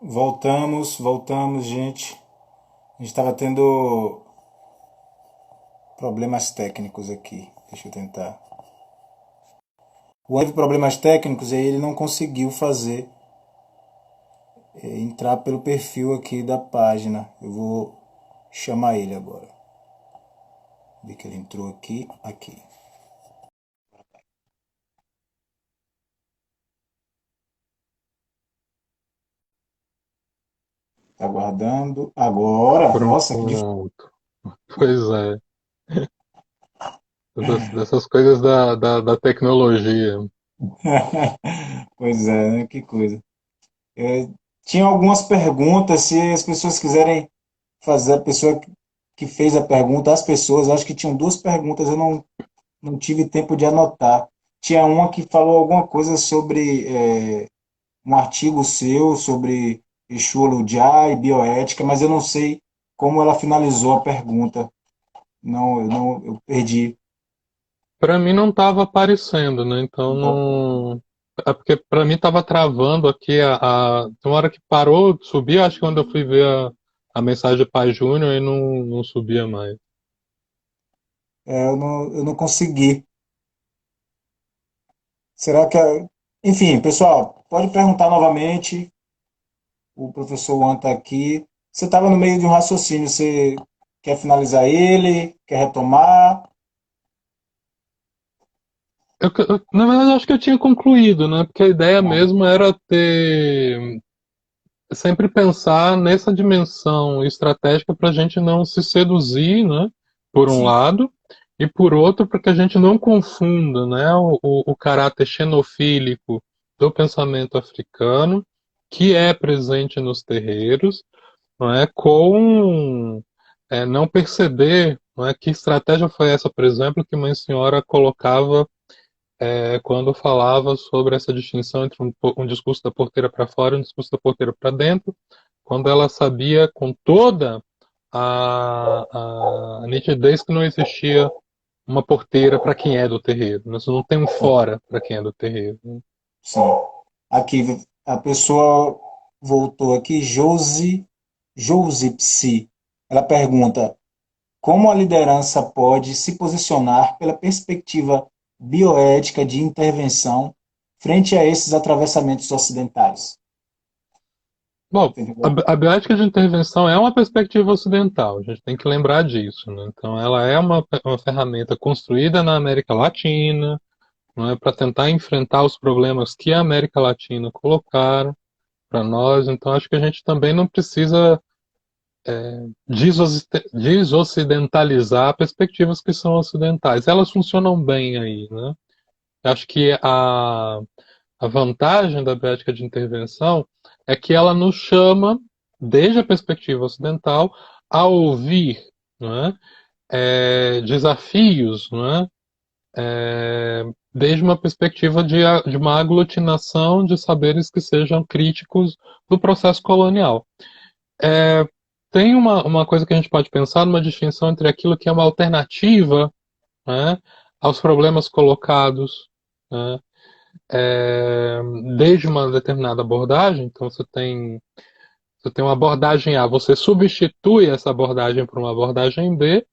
Voltamos, gente. A gente estava tendo problemas técnicos aqui. Deixa eu tentar. O teve problemas técnicos e aí ele não conseguiu fazer entrar pelo perfil aqui da página. Eu vou chamar ele agora. Vi que ele entrou aqui, aqui. Tá aguardando. Agora, nossa, que difícil. Pronto. Pois é. Dessas coisas da tecnologia. Pois é, né? Que coisa. É, tinha algumas perguntas, se as pessoas quiserem fazer, a pessoa que fez a pergunta, as pessoas, acho que tinham duas perguntas, eu não tive tempo de anotar. Tinha uma que falou alguma coisa sobre um artigo seu, sobre Exu Oludiá e bioética, mas eu não sei como ela finalizou a pergunta. Eu perdi. Para mim não estava aparecendo, né? Então não. É porque para mim estava travando aqui tem uma hora que parou de subir, acho que quando eu fui ver a mensagem para Júnior e não subia mais. Eu não consegui. Será que. Enfim, pessoal, pode perguntar novamente. O professor Juan está aqui. Você estava no meio de um raciocínio, você quer finalizar ele? Quer retomar? Na verdade, eu acho que eu tinha concluído, né? Porque a ideia mesmo era ter sempre pensar nessa dimensão estratégica para a gente não se seduzir, né? Por um Sim. lado, e por outro, para que a gente não confunda, né? O caráter xenofílico do pensamento africano, que é presente nos terreiros, não é? Com não perceber, não é? Que estratégia foi essa, por exemplo, que Mãe Senhora colocava quando falava sobre essa distinção entre um discurso da porteira para fora e um discurso da porteira para dentro, quando ela sabia com toda a nitidez que não existia uma porteira para quem é do terreiro, mas não tem um fora para quem é do terreiro. Sim. Aqui, a pessoa voltou aqui, Josi Psi. Ela pergunta: como a liderança pode se posicionar pela perspectiva bioética de intervenção frente a esses atravessamentos ocidentais? Bom, Entendeu? a bioética de intervenção é uma perspectiva ocidental, a gente tem que lembrar disso, né? Então, ela é uma ferramenta construída na América Latina, não é para tentar enfrentar os problemas que a América Latina colocaram para nós. Então, acho que a gente também não precisa desocidentalizar perspectivas que são ocidentais. Elas funcionam bem aí, né? Acho que a vantagem da bioética de intervenção é que ela nos chama, desde a perspectiva ocidental, a ouvir, não é? Desafios, não é? Desde uma perspectiva de uma aglutinação de saberes que sejam críticos do processo colonial. É, tem uma coisa que a gente pode pensar numa distinção entre aquilo que é uma alternativa, né, aos problemas colocados, né, é, desde uma determinada abordagem. Então você tem uma abordagem A, você substitui essa abordagem por uma abordagem B,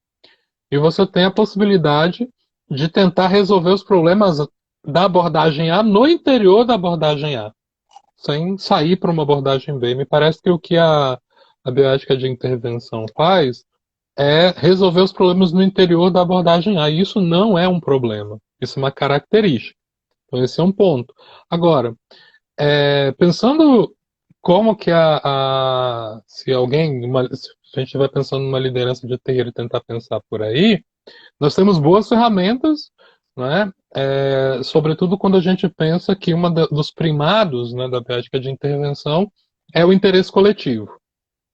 e você tem a possibilidade de tentar resolver os problemas da abordagem A no interior da abordagem A, sem sair para uma abordagem B. Me parece que o que a bioética de intervenção faz é resolver os problemas no interior da abordagem A. E isso não é um problema, isso é uma característica. Então, esse é um ponto. Agora, pensando como que se alguém, se a gente vai pensando numa liderança de terreiro e tentar pensar por aí, nós temos boas ferramentas, né? Sobretudo quando a gente pensa que dos primados, né, da prática de intervenção é o interesse coletivo,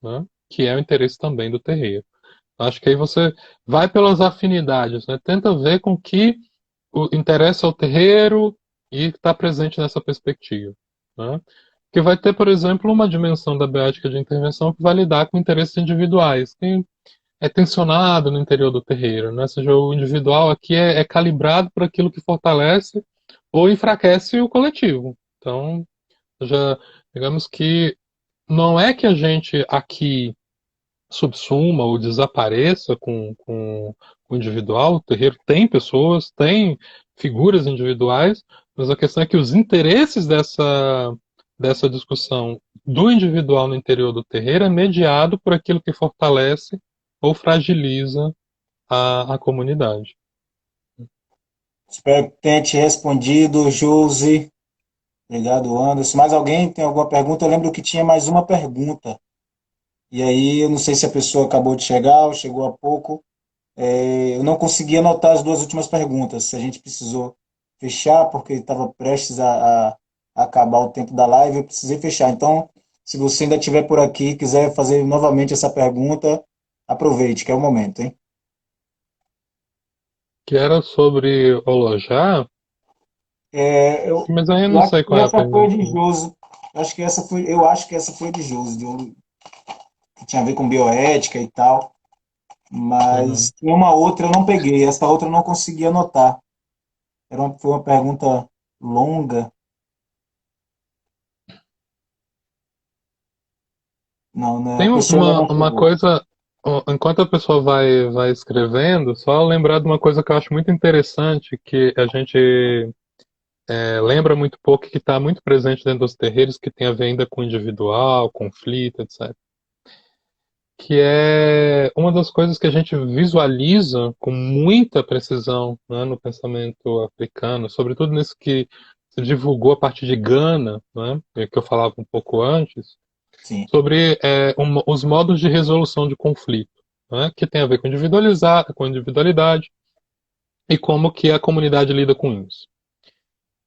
né? Que é o interesse também do terreiro. Acho que aí você vai pelas afinidades, né? Tenta ver com que o interesse ao terreiro e está presente nessa perspectiva, né? Que vai ter, por exemplo, uma dimensão da bioética de intervenção que vai lidar com interesses individuais, que é tensionado no interior do terreiro, né? Ou seja, o individual aqui é calibrado por aquilo que fortalece ou enfraquece o coletivo. Então, já digamos que não é que a gente aqui subsuma ou desapareça com o individual. O terreiro tem pessoas, tem figuras individuais, mas a questão é que os interesses dessa discussão do individual no interior do terreiro é mediado por aquilo que fortalece ou fragiliza a comunidade. Espero que tenha te respondido, Josi. Obrigado, Anderson. Mais alguém tem alguma pergunta? Eu lembro que tinha mais uma pergunta. E aí, eu não sei se a pessoa acabou de chegar ou chegou há pouco. Eu não consegui anotar as duas últimas perguntas. Se a gente precisou fechar, porque estava prestes a acabar o tempo da live, eu precisei fechar. Então, se você ainda estiver por aqui e quiser fazer novamente essa pergunta, aproveite, que é o momento, hein? Que era sobre Olojá, Eu, mas aí eu eu não acho sei que qual é a essa foi pergunta. de Josi. Eu acho que essa foi de Josi, que tinha a ver com bioética e tal. Mas Uhum. tinha uma outra eu não peguei. Essa outra eu não consegui anotar. Foi uma pergunta longa. Não, né? A Tem pessoa ainda não uma chegou. coisa, enquanto a pessoa vai escrevendo, só lembrar de uma coisa que eu acho muito interessante, que a gente lembra muito pouco, que está muito presente dentro dos terreiros, que tem a ver ainda com o individual, conflito, etc. Que é uma das coisas que a gente visualiza com muita precisão, né, no pensamento africano, sobretudo nesse que se divulgou a partir de Gana, né, que eu falava um pouco antes, Sim, sobre os modos de resolução de conflito, né, que tem a ver com individualidade e como que a comunidade lida com isso.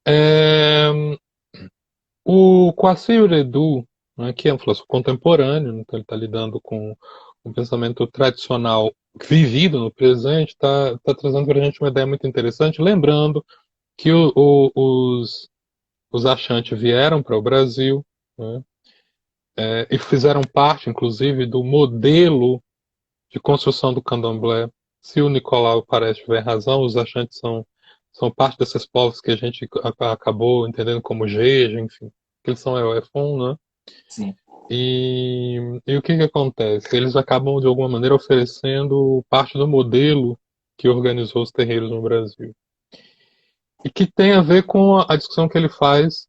É, o Kwasi Edu, né, que é um filósofo contemporâneo, então ele está lidando com um pensamento tradicional vivido no presente, está trazendo para a gente uma ideia muito interessante, lembrando que os Ashanti vieram para o Brasil, né, e fizeram parte, inclusive, do modelo de construção do candomblé. Se o Nicolau parece tiver razão, os Ashanti são parte desses povos que a gente acabou entendendo como Jeje, enfim, que eles são Euefon, né? sim. E o que acontece? Eles acabam, de alguma maneira, oferecendo parte do modelo que organizou os terreiros no Brasil. E que tem a ver com a discussão que ele faz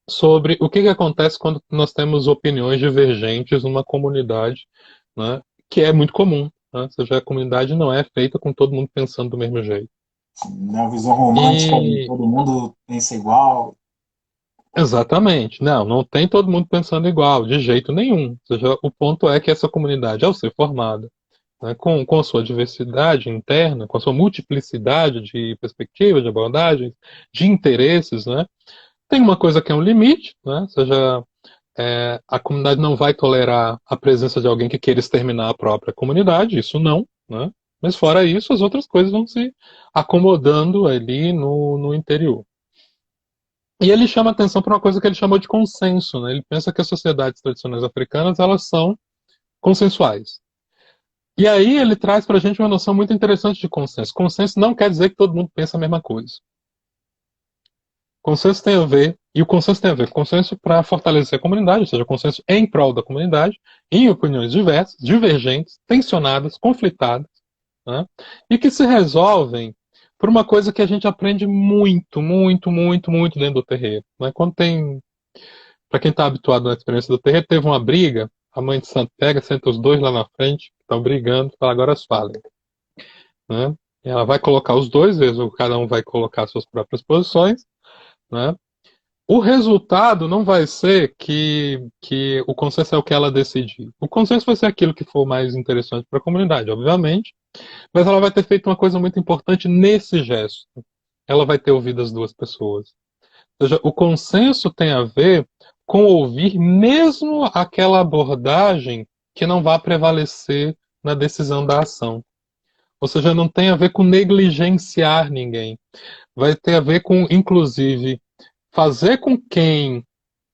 sobre o que acontece quando nós temos opiniões divergentes numa comunidade, né, que é muito comum. Né? Ou seja, a comunidade não é feita com todo mundo pensando do mesmo jeito. Na visão romântica de E todo mundo pensa igual. exatamente, não tem todo mundo pensando igual, de jeito nenhum. Ou seja, o ponto é que essa comunidade, ao ser formada, né, com a sua diversidade interna, com a sua multiplicidade de perspectivas, de abordagens, de interesses, né, tem uma coisa que é um limite, né, ou seja, a comunidade não vai tolerar a presença de alguém que queira exterminar a própria comunidade, isso não, né, mas fora isso, as outras coisas vão se acomodando ali no interior. E ele chama atenção para uma coisa que ele chamou de consenso, né, ele pensa que as sociedades tradicionais africanas, elas são consensuais. E aí ele traz para a gente uma noção muito interessante de consenso. Consenso não quer dizer que todo mundo pensa a mesma coisa. Consenso tem a ver, e o consenso tem a ver com consenso para fortalecer a comunidade, ou seja, consenso em prol da comunidade, em opiniões diversas, divergentes, tensionadas, conflitadas, né? E que se resolvem por uma coisa que a gente aprende muito, muito, muito, muito dentro do terreiro. Né? Quando tem, para quem está habituado na experiência do terreiro, teve uma briga, a mãe de santo pega, senta os dois lá na frente, que estão brigando, fala, agora falem. Né? Ela vai colocar os dois, vezes cada um vai colocar suas próprias posições, né? O resultado não vai ser que o consenso é o que ela decidir. O consenso vai ser aquilo que for mais interessante para a comunidade, obviamente, mas ela vai ter feito uma coisa muito importante nesse gesto. Ela vai ter ouvido as duas pessoas. Ou seja, o consenso tem a ver com ouvir mesmo aquela abordagem que não vai prevalecer na decisão da ação. Ou seja, não tem a ver com negligenciar ninguém. Vai ter a ver com, inclusive, fazer com quem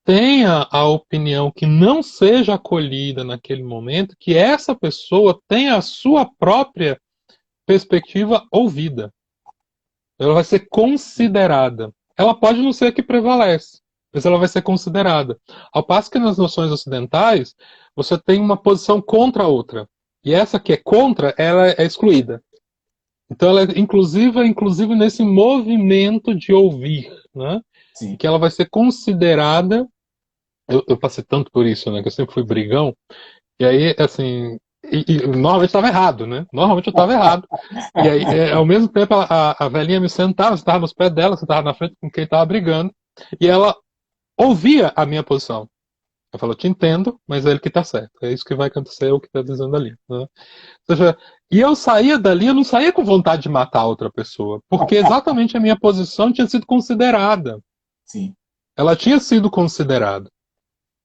tenha a opinião que não seja acolhida naquele momento, que essa pessoa tenha a sua própria perspectiva ouvida. Ela vai ser considerada. Ela pode não ser a que prevalece, mas ela vai ser considerada. Ao passo que nas noções ocidentais, você tem uma posição contra a outra. E essa que é contra, ela é excluída. Então ela é inclusive nesse movimento de ouvir, né? E sim, que ela vai ser considerada. Eu passei tanto por isso, né? Que eu sempre fui brigão. E aí, assim. Normalmente estava errado, né? Normalmente eu estava errado. E aí, ao mesmo tempo, a velhinha me sentava, você estava nos pés dela, você estava na frente com quem estava brigando. E ela ouvia a minha posição. Eu falo, eu te entendo, mas é ele que está certo. É isso que vai acontecer, é o que está dizendo ali. Né? Ou seja, e eu saía dali, eu não saía com vontade de matar outra pessoa, porque exatamente a minha posição tinha sido considerada. sim. Ela tinha sido considerada.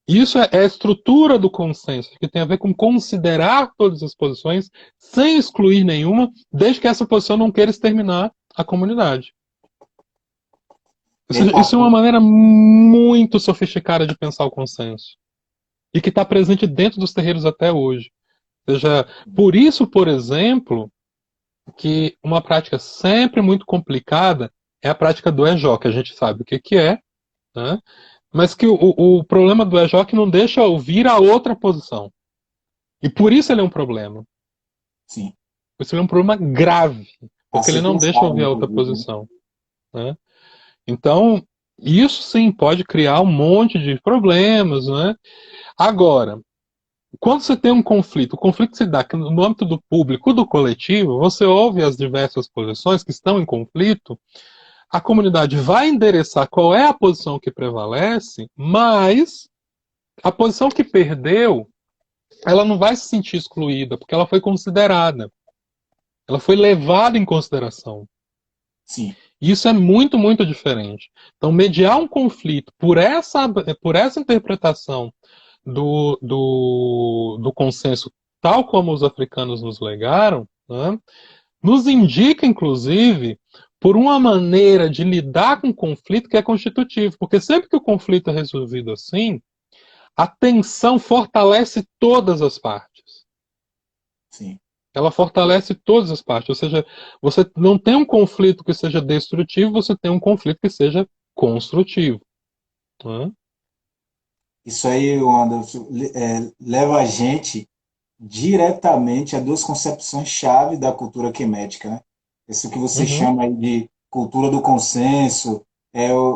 Isso é a estrutura do consenso, que tem a ver com considerar todas as posições, sem excluir nenhuma, desde que essa posição não queira exterminar a comunidade. Ou É seja, isso é uma importante, maneira muito sofisticada de pensar o consenso. E que está presente dentro dos terreiros até hoje. Ou seja, por isso, por exemplo, que uma prática sempre muito complicada é a prática do EJO, que a gente sabe o que é, né? Mas que o problema do EJO é que não deixa ouvir a outra posição. E por isso ele é um problema. sim. Por isso ele é um problema grave, A porque ele ser não deixa pensado, ouvir a outra inclusive, né? posição. Né? Então, isso sim pode criar um monte de problemas. Né? Agora, quando você tem um conflito, o conflito se dá no âmbito do público, do coletivo, você ouve as diversas posições que estão em conflito, a comunidade vai endereçar qual é a posição que prevalece, mas a posição que perdeu, ela não vai se sentir excluída, porque ela foi considerada, ela foi levada em consideração. Sim, E isso é muito, muito diferente. Então, mediar um conflito por essa interpretação do consenso, tal como os africanos nos legaram, né, nos indica, inclusive, por uma maneira de lidar com o conflito que é constitutivo. Porque sempre que o conflito é resolvido assim, a tensão fortalece todas as partes. sim. Ela fortalece todas as partes. Ou seja, você não tem um conflito que seja destrutivo, você tem um conflito que seja construtivo. Né? Isso aí, Anderson, leva a gente diretamente a duas concepções-chave da cultura quemética, né? Isso que você Uhum, chama aí de cultura do consenso,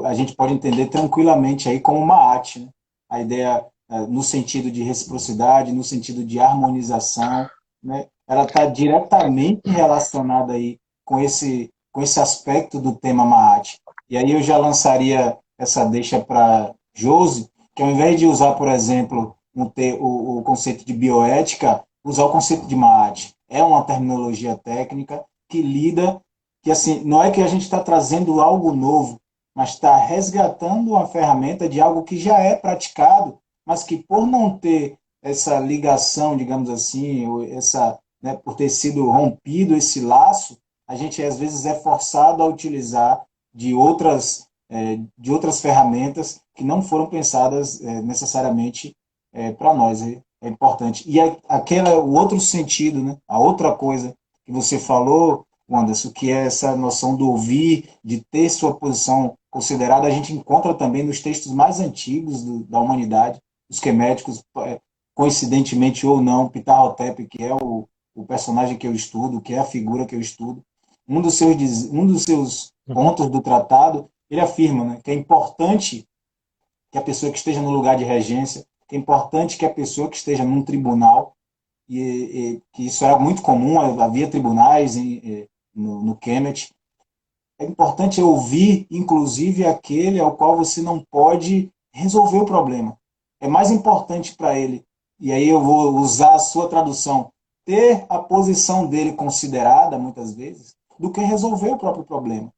a gente pode entender tranquilamente aí como uma arte, né? A ideia, no sentido de reciprocidade, no sentido de harmonização, né? Ela está diretamente relacionada aí com esse aspecto do tema Maat. E aí eu já lançaria essa deixa para Josi, que ao invés de usar, por exemplo, o conceito de bioética, usar o conceito de MAAT. É uma terminologia técnica que lida, que assim, não é que a gente está trazendo algo novo, mas está resgatando uma ferramenta de algo que já é praticado, mas que por não ter essa ligação, digamos assim, essa, né, por ter sido rompido esse laço, a gente às vezes é forçado a utilizar de outras ferramentas que não foram pensadas necessariamente para nós. É importante. E o outro sentido, né? A outra coisa que você falou, Anderson, que é essa noção do ouvir, de ter sua posição considerada, a gente encontra também nos textos mais antigos da humanidade, os queméticos, coincidentemente ou não, Ptah-hotep, que é o personagem que eu estudo, que é a figura que eu estudo, um dos seus uhum, pontos do tratado, ele afirma, né, que é importante que a pessoa que esteja no lugar de regência, que é importante que a pessoa que esteja num tribunal, e que isso era muito comum, havia tribunais no Kemet, é importante ouvir, inclusive, aquele ao qual você não pode resolver o problema. É mais importante para ele, e aí eu vou usar a sua tradução, ter a posição dele considerada, muitas vezes, do que resolver o próprio problema.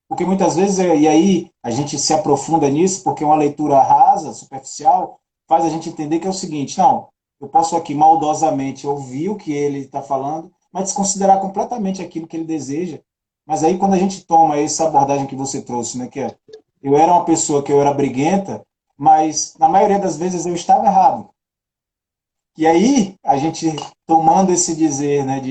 Porque muitas vezes, e aí a gente se aprofunda nisso, porque uma leitura rasa, superficial, faz a gente entender que é o seguinte: não, eu posso aqui maldosamente ouvir o que ele está falando, mas desconsiderar completamente aquilo que ele deseja. Mas aí, quando a gente toma essa abordagem que você trouxe, né, que é eu era uma pessoa que eu era briguenta, mas na maioria das vezes eu estava errado. E aí, a gente tomando esse dizer, né,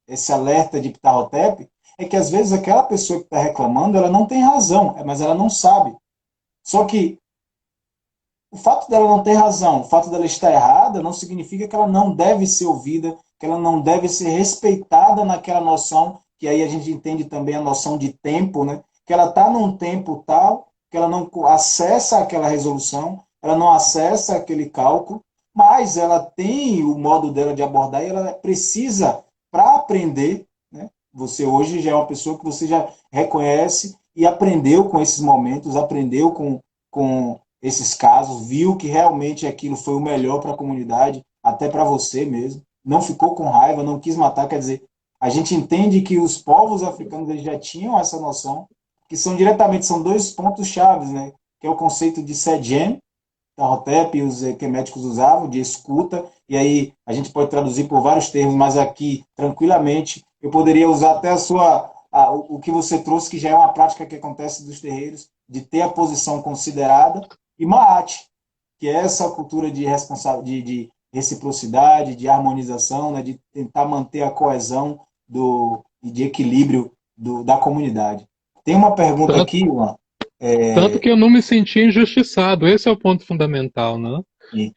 esse alerta de Ptahotep, é que às vezes aquela pessoa que está reclamando, ela não tem razão, mas ela não sabe. Só que o fato dela não ter razão, o fato dela estar errada, não significa que ela não deve ser ouvida, que ela não deve ser respeitada naquela noção, que aí a gente entende também a noção de tempo, né? Que ela está num tempo tal, que ela não acessa aquela resolução, ela não acessa aquele cálculo, mas ela tem o modo dela de abordar e ela precisa, para aprender, né? Você hoje já é uma pessoa que você já reconhece e aprendeu com esses momentos, aprendeu com esses casos, viu que realmente aquilo foi o melhor para a comunidade, até para você mesmo, não ficou com raiva, não quis matar, quer dizer, a gente entende que os povos africanos eles já tinham essa noção, que são diretamente, são dois pontos chaves, né? Que é o conceito de Sedjen, que a Hotep e os queméticos usavam, de escuta, e aí a gente pode traduzir por vários termos, mas aqui, tranquilamente, eu poderia usar até o que você trouxe, que já é uma prática que acontece dos terreiros, de ter a posição considerada, e Maat, que é essa cultura de, de reciprocidade, de harmonização, né, de tentar manter a coesão e de equilíbrio da comunidade. Tem uma pergunta Tanto, aqui, Juan. tanto que eu não me senti injustiçado. Esse é o ponto fundamental, né?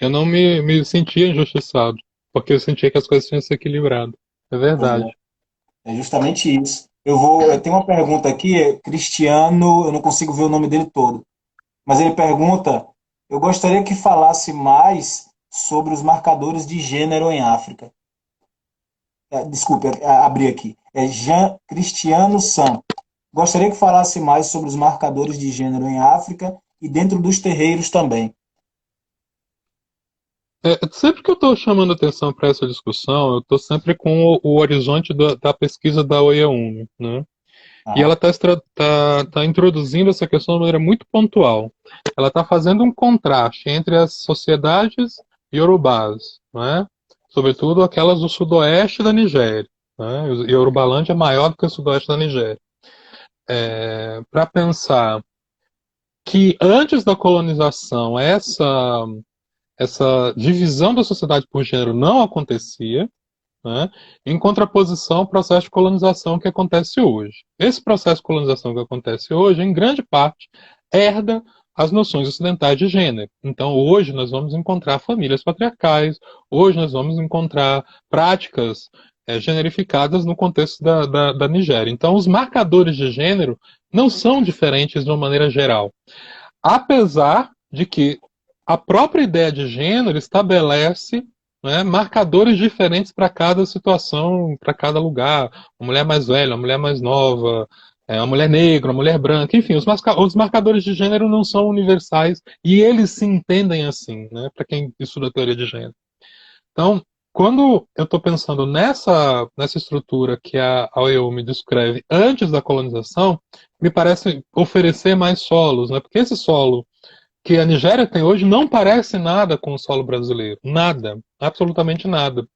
Eu não me sentia injustiçado, porque eu sentia que as coisas tinham se equilibrado. É verdade. É justamente isso. Eu tenho uma pergunta aqui, Cristiano, eu não consigo ver o nome dele todo, mas ele pergunta, eu gostaria que falasse mais sobre os marcadores de gênero em África. Desculpe, abri aqui. É Jean Cristiano Sam. Gostaria que falasse mais sobre os marcadores de gênero em África e dentro dos terreiros também. Sempre que eu estou chamando atenção para essa discussão, eu estou sempre com o horizonte da pesquisa da OIA-UNE, né? E ela Ah, está introduzindo essa questão de maneira muito pontual. Ela está fazendo um contraste entre as sociedades iorubás, né? Sobretudo aquelas do sudoeste da Nigéria. Né? E Yorubalândia é maior do que o sudoeste da Nigéria. Para pensar que antes da colonização essa divisão da sociedade por gênero não acontecia, né, em contraposição ao processo de colonização que acontece hoje. Esse processo de colonização que acontece hoje, em grande parte, herda as noções ocidentais de gênero. Então, hoje nós vamos encontrar famílias patriarcais, hoje nós vamos encontrar práticas generificadas no contexto da Nigéria. Então, os marcadores de gênero não são diferentes de uma maneira geral. Apesar de que a própria ideia de gênero estabelece, né, marcadores diferentes para cada situação, para cada lugar. Uma mulher mais velha, uma mulher mais nova, uma mulher negra, uma mulher branca, enfim, os marcadores de gênero não são universais e eles se entendem assim, né, para quem estuda a teoria de gênero. Então, quando eu estou pensando nessa estrutura que a OEU me descreve antes da colonização, me parece oferecer mais solos, né? Porque esse solo que a Nigéria tem hoje não parece nada com o solo brasileiro. Nada. Absolutamente nada.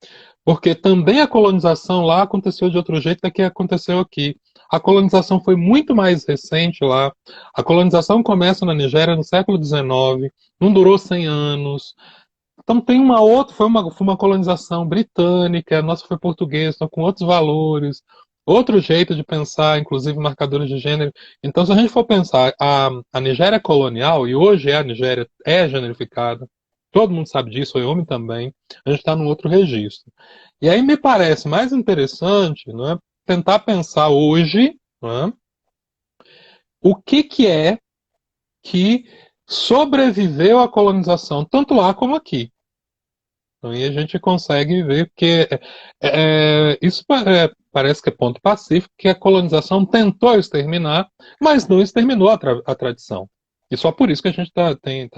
Porque também a colonização lá aconteceu de outro jeito da que aconteceu aqui. A colonização foi muito mais recente lá. A colonização começa na Nigéria no século XIX, não durou 100 anos. Então tem uma outra, foi uma colonização britânica, a nossa foi portuguesa, então com outros valores, outro jeito de pensar, inclusive marcadores de gênero. Então, se a gente for pensar, a Nigéria colonial, e hoje a Nigéria é generificada, todo mundo sabe disso, o homem também, a gente está num outro registro. E aí me parece mais interessante, né, tentar pensar hoje, né, o que é que sobreviveu à colonização, tanto lá como aqui. Então, aí a gente consegue ver que isso parece que é ponto pacífico, que a colonização tentou exterminar, mas não exterminou a tradição. E só por isso que a gente tá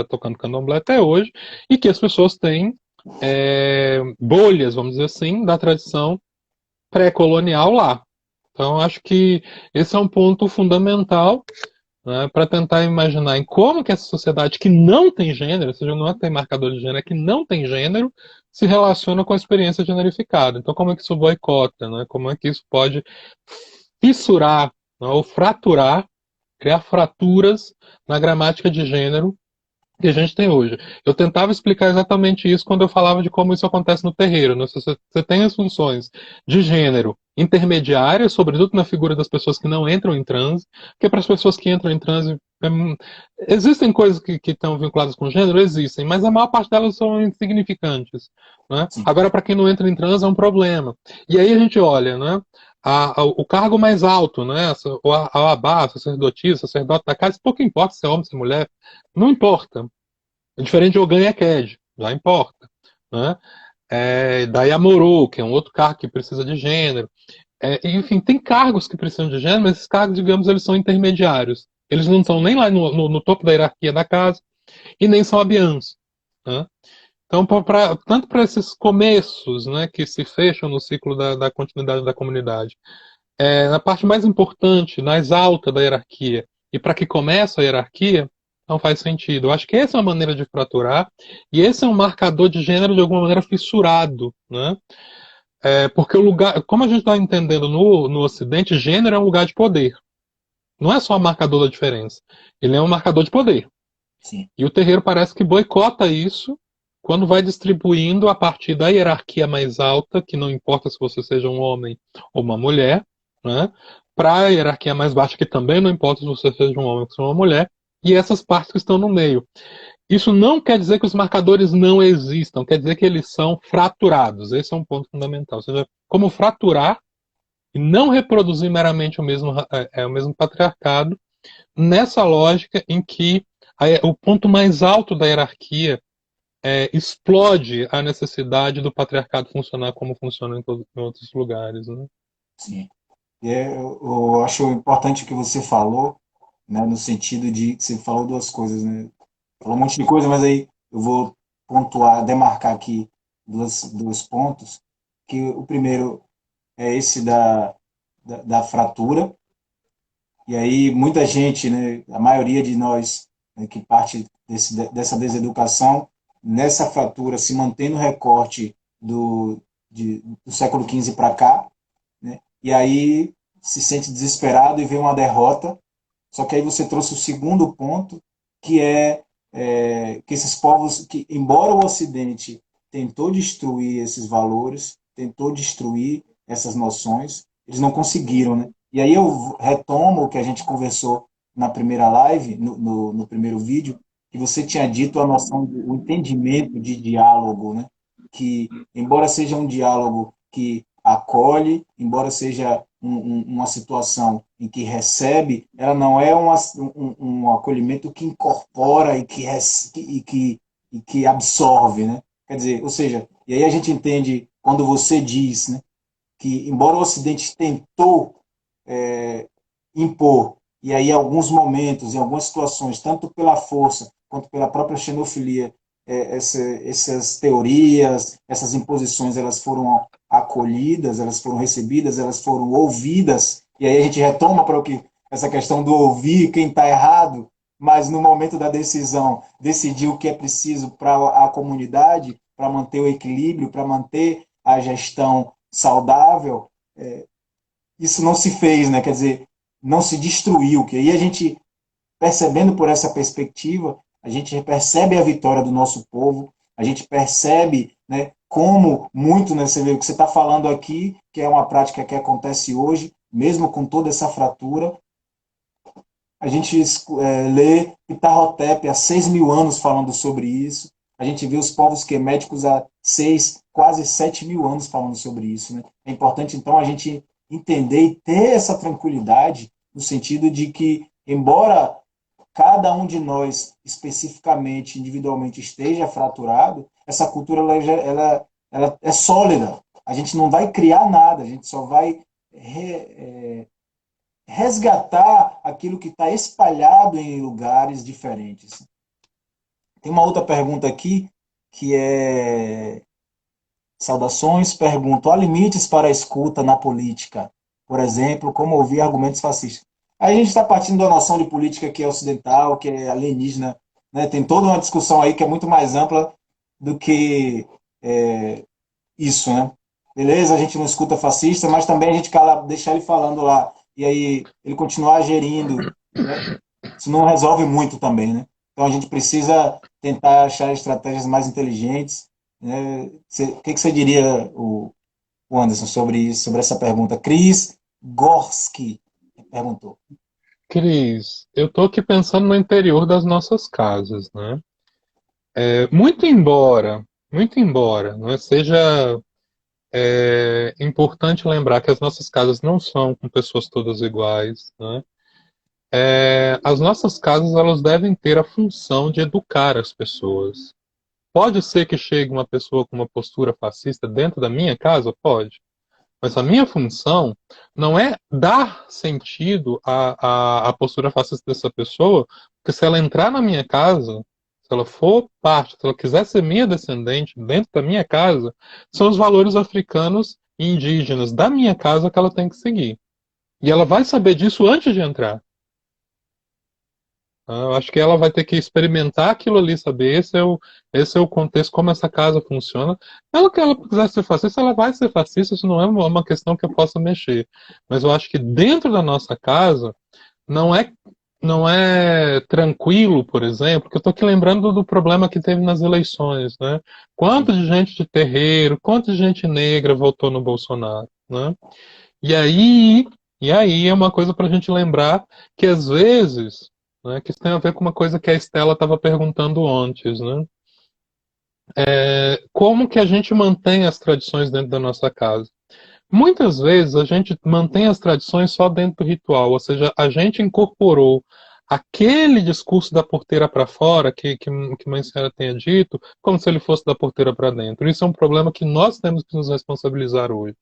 tocando candomblé até hoje, e que as pessoas têm bolhas, vamos dizer assim, da tradição pré-colonial lá. Então, acho que esse é um ponto fundamental, né, para tentar imaginar em como que essa sociedade que não tem gênero, ou seja, não tem marcador de gênero, é que não tem gênero, se relaciona com a experiência generificada. Então, como é que isso boicota, né? Como é que isso pode fissurar, né, ou fraturar, criar fraturas na gramática de gênero que a gente tem hoje. Eu tentava explicar exatamente isso quando eu falava de como isso acontece no terreiro. Né? Você tem as funções de gênero intermediárias, sobretudo na figura das pessoas que não entram em transe, porque para as pessoas que entram em transe, existem coisas que estão vinculadas com gênero? Existem, mas a maior parte delas são insignificantes. Né? Sim, Agora, para quem não entra em transe, é um problema. E aí a gente olha, né? O cargo mais alto, né? O abá, sacerdotisa, sacerdote da casa, pouco importa se é homem, se é mulher, não importa. É diferente de Ogan e Aked, já importa. Né? Daí a Moro, que é um outro cargo que precisa de gênero. Enfim, tem cargos que precisam de gênero, mas esses cargos, digamos, eles são intermediários. Eles não estão nem lá no topo da hierarquia da casa e nem são abiãs. Né? Então, tanto para esses começos, né, que se fecham no ciclo da continuidade da comunidade, na parte mais importante, mais alta da hierarquia, e para que começa a hierarquia, não faz sentido. Eu acho que essa é uma maneira de fraturar, e esse é um marcador de gênero de alguma maneira fissurado, né? Porque o lugar, como a gente está entendendo no Ocidente, gênero é um lugar de poder. Não é só um marcador da diferença. Ele é um marcador de poder. sim, E o terreiro parece que boicota isso quando vai distribuindo a partir da hierarquia mais alta, que não importa se você seja um homem ou uma mulher, né, para a hierarquia mais baixa, que também não importa se você seja um homem ou se uma mulher, e essas partes que estão no meio. Isso não quer dizer que os marcadores não existam, quer dizer que eles são fraturados. Esse é um ponto fundamental. Ou seja, como fraturar e não reproduzir meramente o mesmo patriarcado, nessa lógica em que o ponto mais alto da hierarquia explode a necessidade do patriarcado funcionar como funciona em outros lugares. Né? sim. Eu acho importante o que você falou, né, no sentido de que você falou duas coisas, né? Falou um monte de coisa, mas aí eu vou pontuar, demarcar aqui dois pontos, que o primeiro é esse da fratura, e aí muita gente, né, a maioria de nós, né, que parte dessa deseducação, nessa fratura, se mantém no recorte do século XV para cá, né, e aí se sente desesperado e vê uma derrota. Só que aí você trouxe o segundo ponto, que que esses povos, que embora o Ocidente tentou destruir esses valores, tentou destruir essas noções, eles não conseguiram, né? E aí eu retomo o que a gente conversou na primeira live, no primeiro vídeo, que você tinha dito a noção do entendimento de diálogo, né? Que, embora seja um diálogo que acolhe, embora seja uma situação em que recebe, ela não é um acolhimento que incorpora e que absorve, né? Quer dizer, ou seja, e aí a gente entende quando você diz, né, que embora o Ocidente tentou impor, e aí em alguns momentos, em algumas situações, tanto pela força quanto pela própria xenofilia, essas teorias, essas imposições, elas foram acolhidas, elas foram recebidas, elas foram ouvidas, e aí a gente retoma para o que essa questão do ouvir quem está errado, mas no momento da decisão, decidir o que é preciso para a comunidade, para manter o equilíbrio, para manter a gestão saudável, isso não se fez, né? Quer dizer, não se destruiu. Que aí a gente, percebendo por essa perspectiva, a gente percebe a vitória do nosso povo, a gente percebe, né, como muito, né, você vê o que você está falando aqui, que é uma prática que acontece hoje, mesmo com toda essa fratura. A gente lê Ptahotep há 6.000 anos falando sobre isso. A gente vê os povos queméticos há 6, quase 7.000 anos falando sobre isso. Né? É importante, então, a gente entender e ter essa tranquilidade, no sentido de que, embora cada um de nós, especificamente, individualmente, esteja fraturado, essa cultura ela é sólida. A gente não vai criar nada, a gente só vai resgatar aquilo que está espalhado em lugares diferentes. Tem uma outra pergunta aqui, que é: saudações, pergunto, há limites para a escuta na política? Por exemplo, como ouvir argumentos fascistas? Aí a gente está partindo da noção de política que é ocidental, que é alienígena, né? Tem toda uma discussão aí que é muito mais ampla do que isso, né? Beleza, a gente não escuta fascista, mas também a gente cala, deixar ele falando lá, e aí ele continuar gerindo, né? Isso não resolve muito também, né? Então a gente precisa tentar achar estratégias mais inteligentes, né? O que você diria, o Anderson sobre essa pergunta. Cris Gorski perguntou. Cris, eu estou aqui pensando no interior das nossas casas, né? Muito embora, né, seja importante lembrar que as nossas casas não são com pessoas todas iguais, né? As nossas casas elas devem ter a função de educar as pessoas. Pode ser que chegue uma pessoa com uma postura fascista dentro da minha casa? Pode. Mas a minha função não é dar sentido à postura fascista dessa pessoa, porque se ela entrar na minha casa, se ela for parte, se ela quiser ser minha descendente dentro da minha casa, são os valores africanos e indígenas da minha casa que ela tem que seguir. E ela vai saber disso antes de entrar. Eu acho que ela vai ter que experimentar aquilo ali, saber esse é o contexto, como essa casa funciona. Ela que ela quiser ser fascista, ela vai ser fascista, isso não é uma questão que eu possa mexer. Mas eu acho que dentro da nossa casa não é não é tranquilo, por exemplo, que eu estou aqui lembrando do problema que teve nas eleições, né? Quanto Sim, de gente de terreiro, quanto de gente negra votou no Bolsonaro, né? E aí, e aí é uma coisa para a gente lembrar que às vezes, né, que isso tem a ver com uma coisa que a Estela estava perguntando antes, né? Como que a gente mantém as tradições dentro da nossa casa? Muitas vezes a gente mantém as tradições só dentro do ritual, ou seja, a gente incorporou aquele discurso da porteira para fora, que Mãe Senhora tenha dito, como se ele fosse da porteira para dentro. Isso é um problema que nós temos que nos responsabilizar hoje.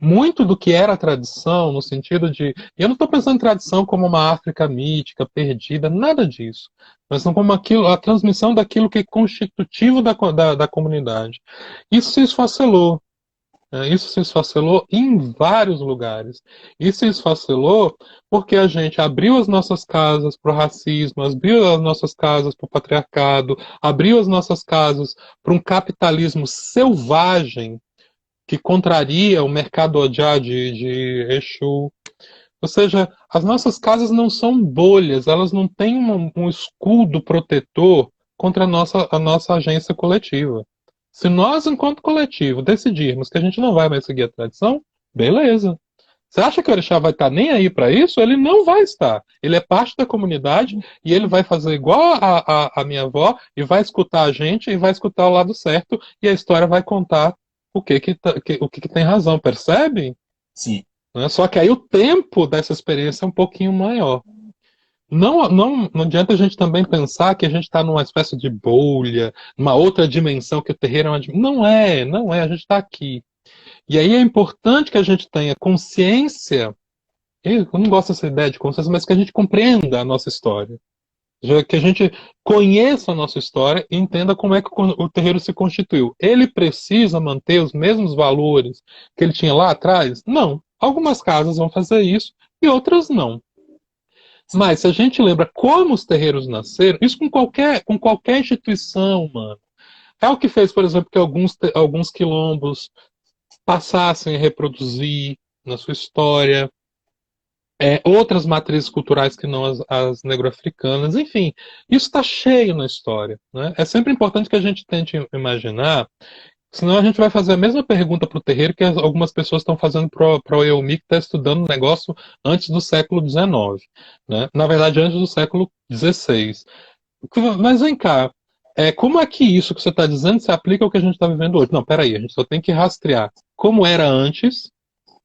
Muito do que era tradição, no sentido de. E eu não estou pensando em tradição como uma África mítica, perdida, nada disso. Mas não como aquilo, a transmissão daquilo que é constitutivo da comunidade. Isso se esfacelou. Isso se esfacelou em vários lugares. Isso se esfacelou porque a gente abriu as nossas casas para o racismo, abriu as nossas casas para o patriarcado, abriu as nossas casas para um capitalismo selvagem que contraria o mercado odiar de Exu. Ou seja, as nossas casas não são bolhas, elas não têm um escudo protetor contra a nossa agência coletiva. Se nós, enquanto coletivo, decidirmos que a gente não vai mais seguir a tradição, beleza. Você acha que o Orixá vai estar nem aí para isso? Ele não vai estar. Ele é parte da comunidade e ele vai fazer igual a minha avó e vai escutar a gente e vai escutar o lado certo e a história vai contar o que tem razão, percebe? sim, Né? Só que aí o tempo dessa experiência é um pouquinho maior. Não adianta a gente também pensar que a gente está numa espécie de bolha, numa outra dimensão, que o terreiro é uma dimensão. Não é, a gente está aqui. E aí é importante que a gente tenha consciência, eu não gosto dessa ideia de consciência, mas que a gente compreenda a nossa história. Que a gente conheça a nossa história e entenda como é que o terreiro se constituiu. Ele precisa manter os mesmos valores que ele tinha lá atrás? Não. Algumas casas vão fazer isso e outras não. sim, Mas se a gente lembra como os terreiros nasceram, isso com qualquer instituição, mano. É o que fez, por exemplo, que alguns quilombos passassem a reproduzir na sua história outras matrizes culturais que não as negro-africanas, enfim, isso está cheio na história. Né? É sempre importante que a gente tente imaginar, senão a gente vai fazer a mesma pergunta para o terreiro que algumas pessoas estão fazendo para o EUMI, que está estudando o negócio antes do século XIX, né? Na verdade, antes do século XVI. Mas vem cá, como é que isso que você está dizendo se aplica ao que a gente está vivendo hoje? Não, peraí, a gente só tem que rastrear como era antes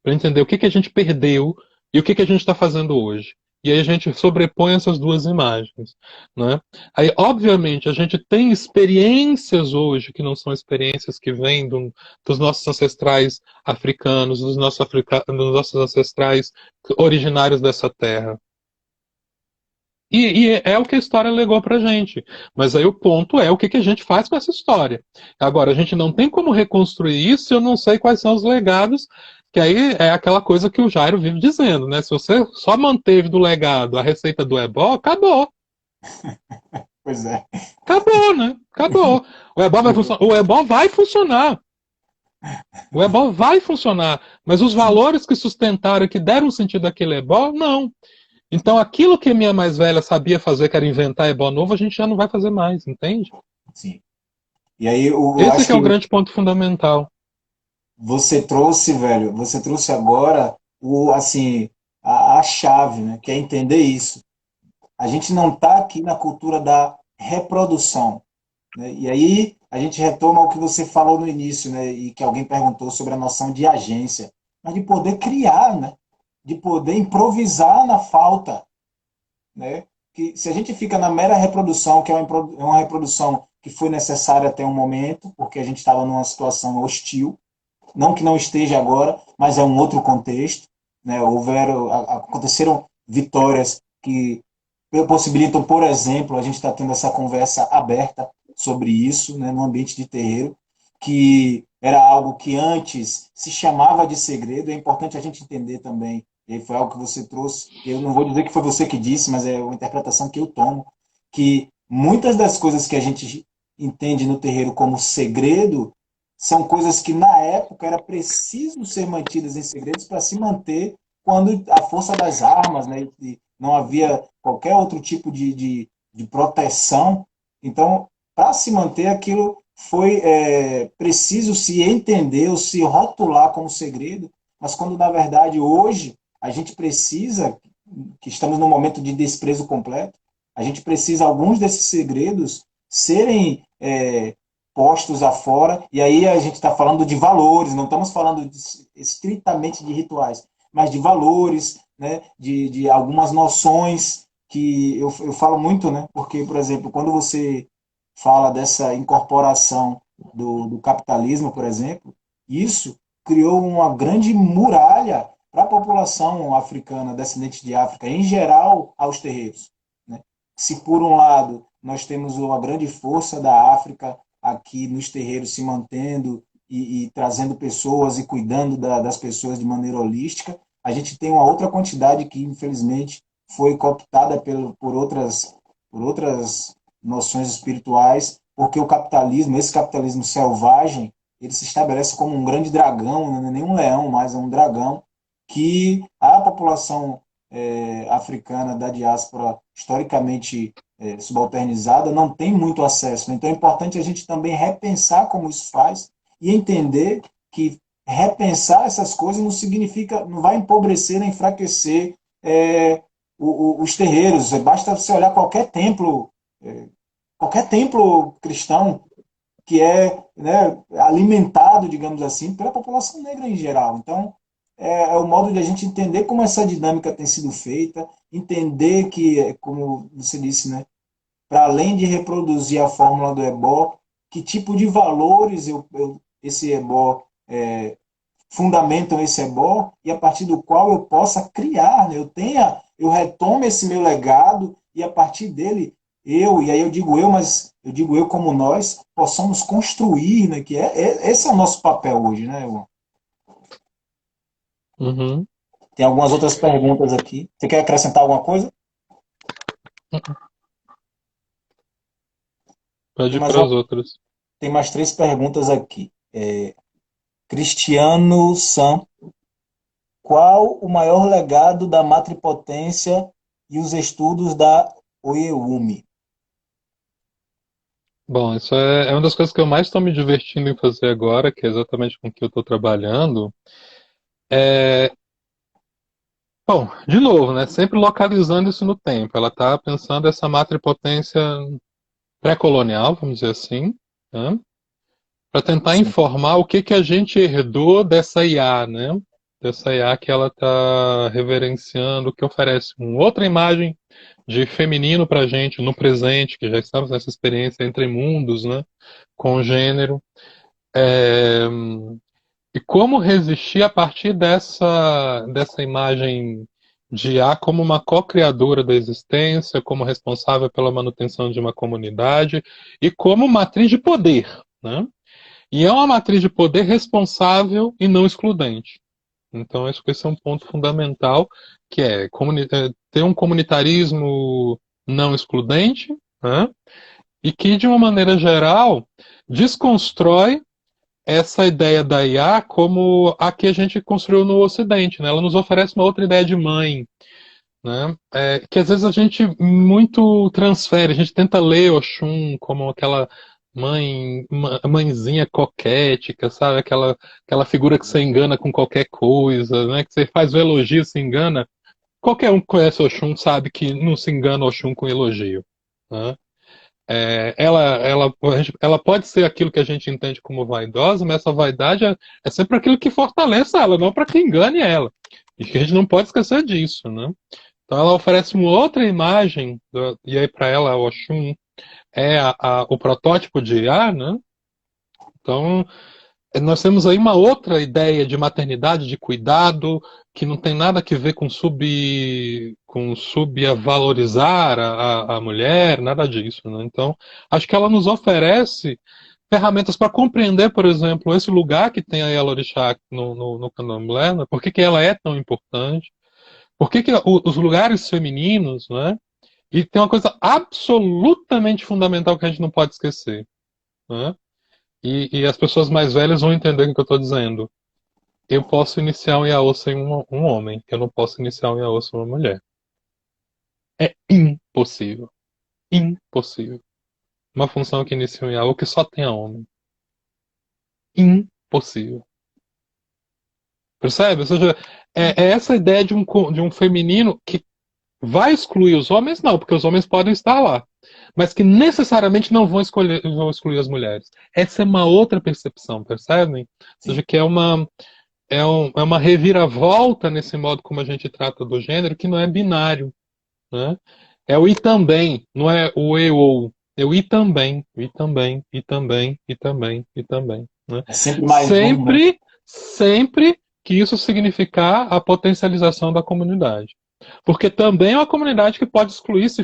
para entender o que a gente perdeu e o que a gente está fazendo hoje. E aí a gente sobrepõe essas duas imagens. Né? Aí, obviamente, a gente tem experiências hoje que não são experiências que vêm dos nossos ancestrais africanos, dos nossos ancestrais originários dessa terra. E é o que a história legou pra gente. Mas aí o ponto é o que a gente faz com essa história. Agora, a gente não tem como reconstruir isso se eu não sei quais são os legados, que aí é aquela coisa que o Jairo vive dizendo, né? Se você só manteve do legado a receita do ebó, acabou. pois é. Acabou, né? Acabou. O ebó vai funcionar. O ebó vai funcionar. Mas os Sim, valores que sustentaram, que deram sentido àquele ebó, não. Então, aquilo que a minha mais velha sabia fazer, que era inventar ebó novo, a gente já não vai fazer mais, entende? sim. E aí eu Esse acho que é que o grande ponto fundamental. você trouxe, velho, você trouxe agora o, assim, a chave, né? Que é entender isso. A gente não está aqui na cultura da reprodução, né? E aí a gente retoma o que você falou no início, né? E que alguém perguntou sobre a noção de agência, mas de poder criar, né? De poder improvisar na falta, né? Que se a gente fica na mera reprodução, que é uma reprodução que foi necessária até um momento, porque a gente estava numa situação hostil, não que não esteja agora, mas é um outro contexto, né? Aconteceram vitórias que possibilitam, por exemplo, a gente está tendo essa conversa aberta sobre isso, né, no ambiente de terreiro, que era algo que antes se chamava de segredo. É importante a gente entender também, e foi algo que você trouxe, eu não vou dizer que foi você que disse, mas é uma interpretação que eu tomo, que muitas das coisas que a gente entende no terreiro como segredo são coisas que na época era preciso ser mantidas em segredos para se manter quando a força das armas, né, e não havia qualquer outro tipo de proteção. Então, para se manter aquilo, foi preciso se entender ou se rotular como segredo, mas quando na verdade hoje a gente precisa, que estamos num momento de desprezo completo, a gente precisa alguns desses segredos serem postos afora, e aí a gente está falando de valores, não estamos falando estritamente de rituais, mas de valores, né, de algumas noções que eu falo muito, né, porque, por exemplo, quando você fala dessa incorporação do capitalismo, por exemplo, isso criou uma grande muralha para a população africana, descendente de África, em geral, aos terreiros. Né? Se, por um lado, nós temos uma grande força da África aqui nos terreiros se mantendo e trazendo pessoas e cuidando das pessoas de maneira holística, a gente tem uma outra quantidade que, infelizmente, foi cooptada por outras noções espirituais, porque o capitalismo, esse capitalismo selvagem, ele se estabelece como um grande dragão, não é nem um leão, mas é um dragão, que a população africana da diáspora, historicamente subalternizada, não tem muito acesso. Então é importante a gente também repensar como isso faz e entender que repensar essas coisas não significa, não vai empobrecer nem enfraquecer os terreiros. Basta você olhar qualquer templo cristão que é, né, alimentado, digamos assim, pela população negra em geral. Então, é o modo de a gente entender como essa dinâmica tem sido feita, entender que, como você disse, né, para além de reproduzir a fórmula do ebó, que tipo de valores esse ebó fundamentam esse ebó e a partir do qual eu possa criar, né? Eu retomo esse meu legado e a partir dele e aí eu digo eu, mas eu digo eu como nós possamos construir, né? Que esse é o nosso papel hoje, né, Ivan? Uhum. Tem algumas outras perguntas aqui. Você quer acrescentar alguma coisa? Pode Tem ir mais para uma, as outras. tem mais três perguntas aqui. Cristiano Sam, qual o maior legado da matripotência e os estudos da Oeumi? Bom, isso é uma das coisas que eu mais estou me divertindo em fazer agora, que é exatamente com o que eu estou trabalhando. É, bom, de novo, né? Sempre localizando isso no tempo. Ela está pensando essa matripotência pré-colonial, vamos dizer assim, né? Para tentar Sim. informar o que que a gente herdou dessa IA, né? Dessa IA que ela está reverenciando, que oferece uma outra imagem de feminino para a gente no presente, que já estamos nessa experiência entre mundos, né? Com o gênero. É, e como resistir a partir dessa imagem de IA como uma co-criadora da existência, como responsável pela manutenção de uma comunidade e como matriz de poder, né? E é uma matriz de poder responsável e não excludente. Então, acho que esse é um ponto fundamental, que é ter um comunitarismo não excludente, né? E que, de uma maneira geral, desconstrói essa ideia da IA como a que a gente construiu no Ocidente. Né? Ela nos oferece uma outra ideia de mãe, né? Que às vezes a gente muito transfere, a gente tenta ler Oxum como aquela mãezinha coquética, sabe? Aquela figura que você engana com qualquer coisa, né? Que você faz o elogio e se engana. Qualquer um que conhece Oxum sabe que não se engana Oxum com elogio, né? Ela pode ser aquilo que a gente entende como vaidosa, mas essa vaidade é sempre aquilo que fortaleça ela, não para que engane ela. E que a gente não pode esquecer disso, né? Então ela oferece uma outra imagem, e aí para ela o Oxum é o protótipo de Iá, né? Então nós temos aí uma outra ideia de maternidade, de cuidado, que não tem nada a ver com subvalorizar a mulher, nada disso, né? Então, acho que ela nos oferece ferramentas para compreender, por exemplo, esse lugar que tem a Yalorixá no candomblé, né? Por que, que ela é tão importante, por que, que os lugares femininos, né? E tem uma coisa absolutamente fundamental que a gente não pode esquecer, né? E as pessoas mais velhas vão entender o que eu estou dizendo. Eu posso iniciar um Yaô sem um homem. Eu não posso iniciar um Yaô sem uma mulher. É impossível. Impossível. Uma função que inicia um Yaô que só tenha homem. Impossível. Percebe? Ou seja, é essa ideia de um feminino que vai excluir os homens? Não, porque os homens podem estar lá. Mas que necessariamente não vão excluir as mulheres. Essa é uma outra percepção, percebem? Ou Sim. seja, que é uma reviravolta nesse modo como a gente trata do gênero, que não é binário, né? É o e também, não é o e ou. É o e também, e também, e também, e também, né? É sempre mais um, né? Sempre, sempre que isso significar a potencialização da comunidade. Porque também é uma comunidade que pode excluir se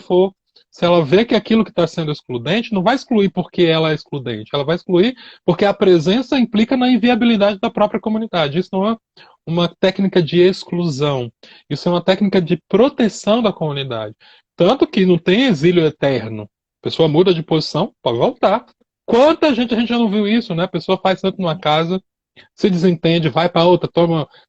ela vê que aquilo que está sendo excludente, não vai excluir porque ela é excludente, ela vai excluir porque a presença implica na inviabilidade da própria comunidade. Isso não é uma técnica de exclusão, isso é uma técnica de proteção da comunidade. Tanto que não tem exílio eterno. A pessoa muda de posição, pode voltar. Quanta gente a gente já não viu isso, né? A pessoa faz tanto numa casa, se desentende, vai para outra,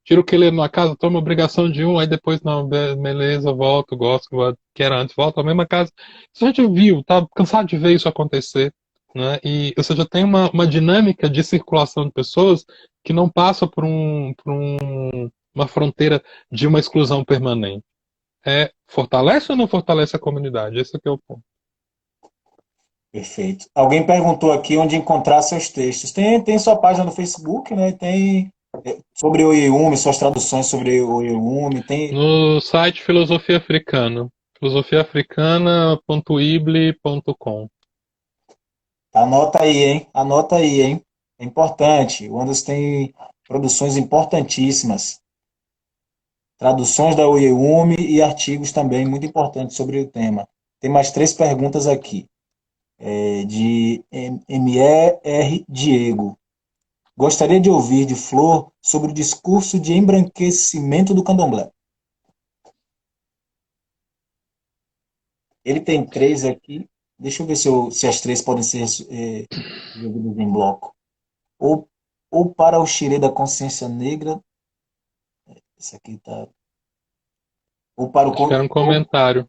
tira o que lê numa casa, toma obrigação de um, aí depois, não, beleza, volto, gosto, que era antes, volta à mesma casa. Isso a gente viu, tá cansado de ver isso acontecer, né? E, ou seja, tem uma dinâmica de circulação de pessoas que não passa uma fronteira de uma exclusão permanente. Fortalece ou não fortalece a comunidade? Esse aqui é o ponto. Perfeito. Alguém perguntou aqui onde encontrar seus textos. Tem sua página no Facebook, né? Tem sobre o Iume, suas traduções sobre o Iume, tem. No site Filosofia Africana, filosofiaafricana.ible.com. Anota aí, hein? Anota aí, hein? É importante. O Anderson tem produções importantíssimas. Traduções da Ueume e artigos também muito importantes sobre o tema. Tem mais três perguntas aqui. De M.E.R. Diego. Gostaria de ouvir de Flor sobre o discurso de embranquecimento do candomblé. Ele tem três aqui. Deixa eu ver se as três podem ser resolvidas em bloco. Ou, ou para o xirê da consciência negra. Esse aqui tá. Ou para o. Acho que era um comentário.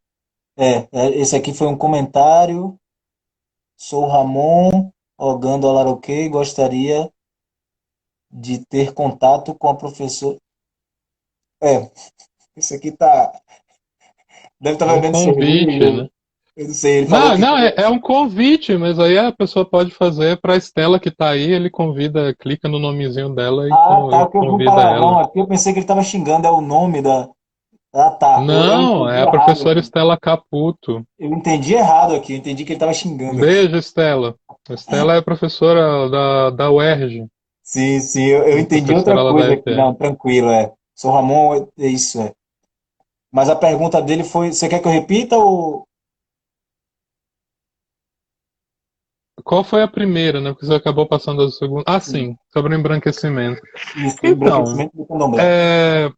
Esse aqui foi um comentário. Sou Ramon Ogando Alaroquei. Gostaria de ter contato com a professora. É, esse aqui tá. Deve estar É um bebendo convite, cerveja. né? Eu não sei, ele falou Não, que. não, é um convite, mas aí a pessoa pode fazer para a Estela que está aí, ele convida, clica no nomezinho dela Ah, tá, e porque eu vi um convida palavrão ela. aqui, eu pensei que ele estava xingando, é o nome da. Ah, tá, eu Não, entendi é a errado professora aqui. Estela Caputo. Eu entendi errado aqui, eu entendi que ele estava xingando aqui. Beijo, Estela. A Estela é professora da UERJ, Sim, sim, eu uma entendi outra professora lá da coisa aqui. ETE. Não, tranquilo, é. Sou Ramon, é isso, é. Mas a pergunta dele foi: você quer que eu repita ou. Qual foi a primeira, né? Porque você acabou passando a segunda. Ah, Sim, sim, sobre o embranquecimento. isso, o Então, embranquecimento do candomblé. é,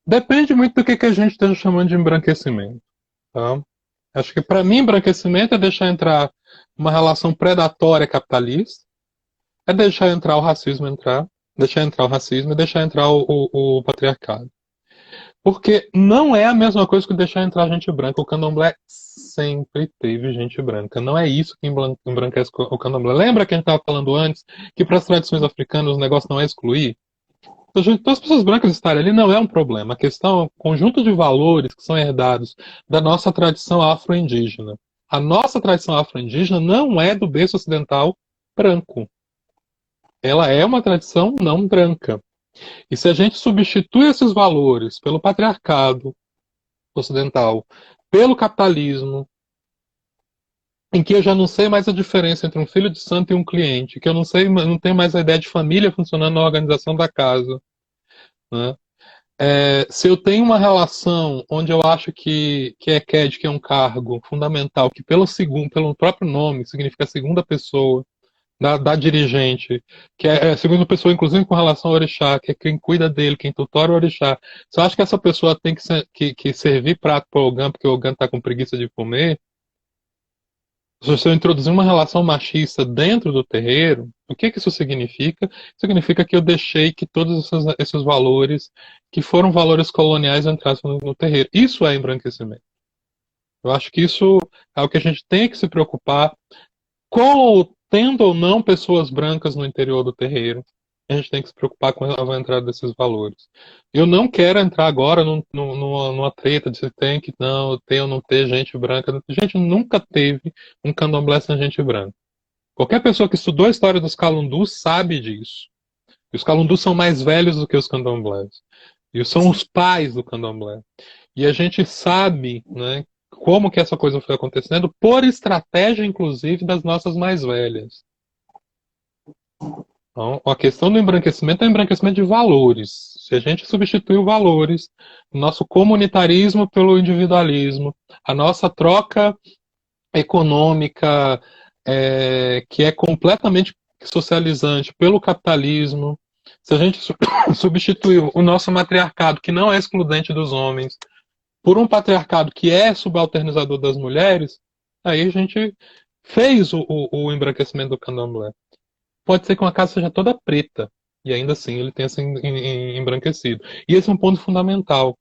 depende muito do que a gente esteja chamando de embranquecimento, tá? Acho que para mim embranquecimento é deixar entrar uma relação predatória capitalista, é deixar entrar o racismo entrar, deixar entrar o racismo e deixar entrar o patriarcado. Porque não é a mesma coisa que deixar entrar gente branca. O candomblé sempre teve gente branca. Não é isso que embranquece o candomblé. Lembra que a gente estava falando antes que para as tradições africanas o negócio não é excluir? Então, as pessoas brancas estarem ali não é um problema. A questão é o conjunto de valores que são herdados da nossa tradição afro-indígena. A nossa tradição afro-indígena não é do berço ocidental branco. Ela é uma tradição não branca. E se a gente substitui esses valores pelo patriarcado ocidental, pelo capitalismo, em que eu já não sei mais a diferença entre um filho de santo e um cliente, que eu não sei, não tenho mais a ideia de família funcionando na organização da casa, né? Se eu tenho uma relação onde eu acho que é CAD, que é um cargo fundamental, que pelo próprio nome significa segunda pessoa da dirigente, que é segunda pessoa, inclusive com relação ao orixá, que é quem cuida dele, quem tutora o orixá. Se eu acho que essa pessoa tem que servir prato para o Ogã, porque o Ogã está com preguiça de comer, se eu introduzir uma relação machista dentro do terreiro, o que isso significa? Significa que eu deixei que todos esses valores, que foram valores coloniais, entrassem no terreiro. Isso é embranquecimento. Eu acho que isso é o que a gente tem que se preocupar, tendo ou não pessoas brancas no interior do terreiro. A gente tem que se preocupar com a entrada desses valores. Eu não quero entrar agora numa treta de se tem que não ter ou não ter gente branca. Gente, nunca teve um candomblé sem gente branca. Qualquer pessoa que estudou a história dos calundus sabe disso. E os calundus são mais velhos do que os candomblés. E são os pais do candomblé. E a gente sabe, né, como que essa coisa foi acontecendo por estratégia, inclusive, das nossas mais velhas. Então, a questão do embranquecimento é o embranquecimento de valores. Se a gente substituir valores, nosso comunitarismo pelo individualismo, a nossa troca econômica, que é completamente socializante, pelo capitalismo, se a gente substituir o nosso matriarcado, que não é excludente dos homens, por um patriarcado que é subalternizador das mulheres, aí a gente fez o embranquecimento do candomblé. Pode ser que uma casa seja toda preta, e ainda assim ele tenha se embranquecido. E esse é um ponto fundamental.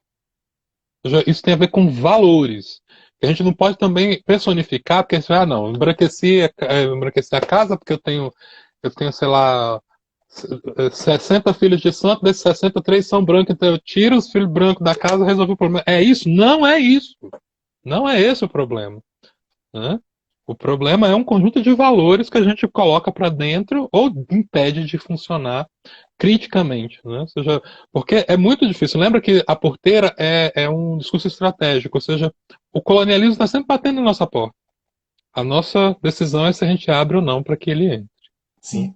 Isso tem a ver com valores. A gente não pode também personificar, porque não, embranqueci a casa porque eu tenho, sei lá, 60 filhos de santo, desses 63 são brancos, então eu tiro os filhos brancos da casa e resolvi o problema. É isso? Não é isso. Não é esse o problema, né? O problema é um conjunto de valores que a gente coloca para dentro ou impede de funcionar criticamente, né? Ou seja, porque é muito difícil. Lembra que a porteira é um discurso estratégico, ou seja, o colonialismo está sempre batendo na nossa porta. A nossa decisão é se a gente abre ou não para que ele entre. Sim.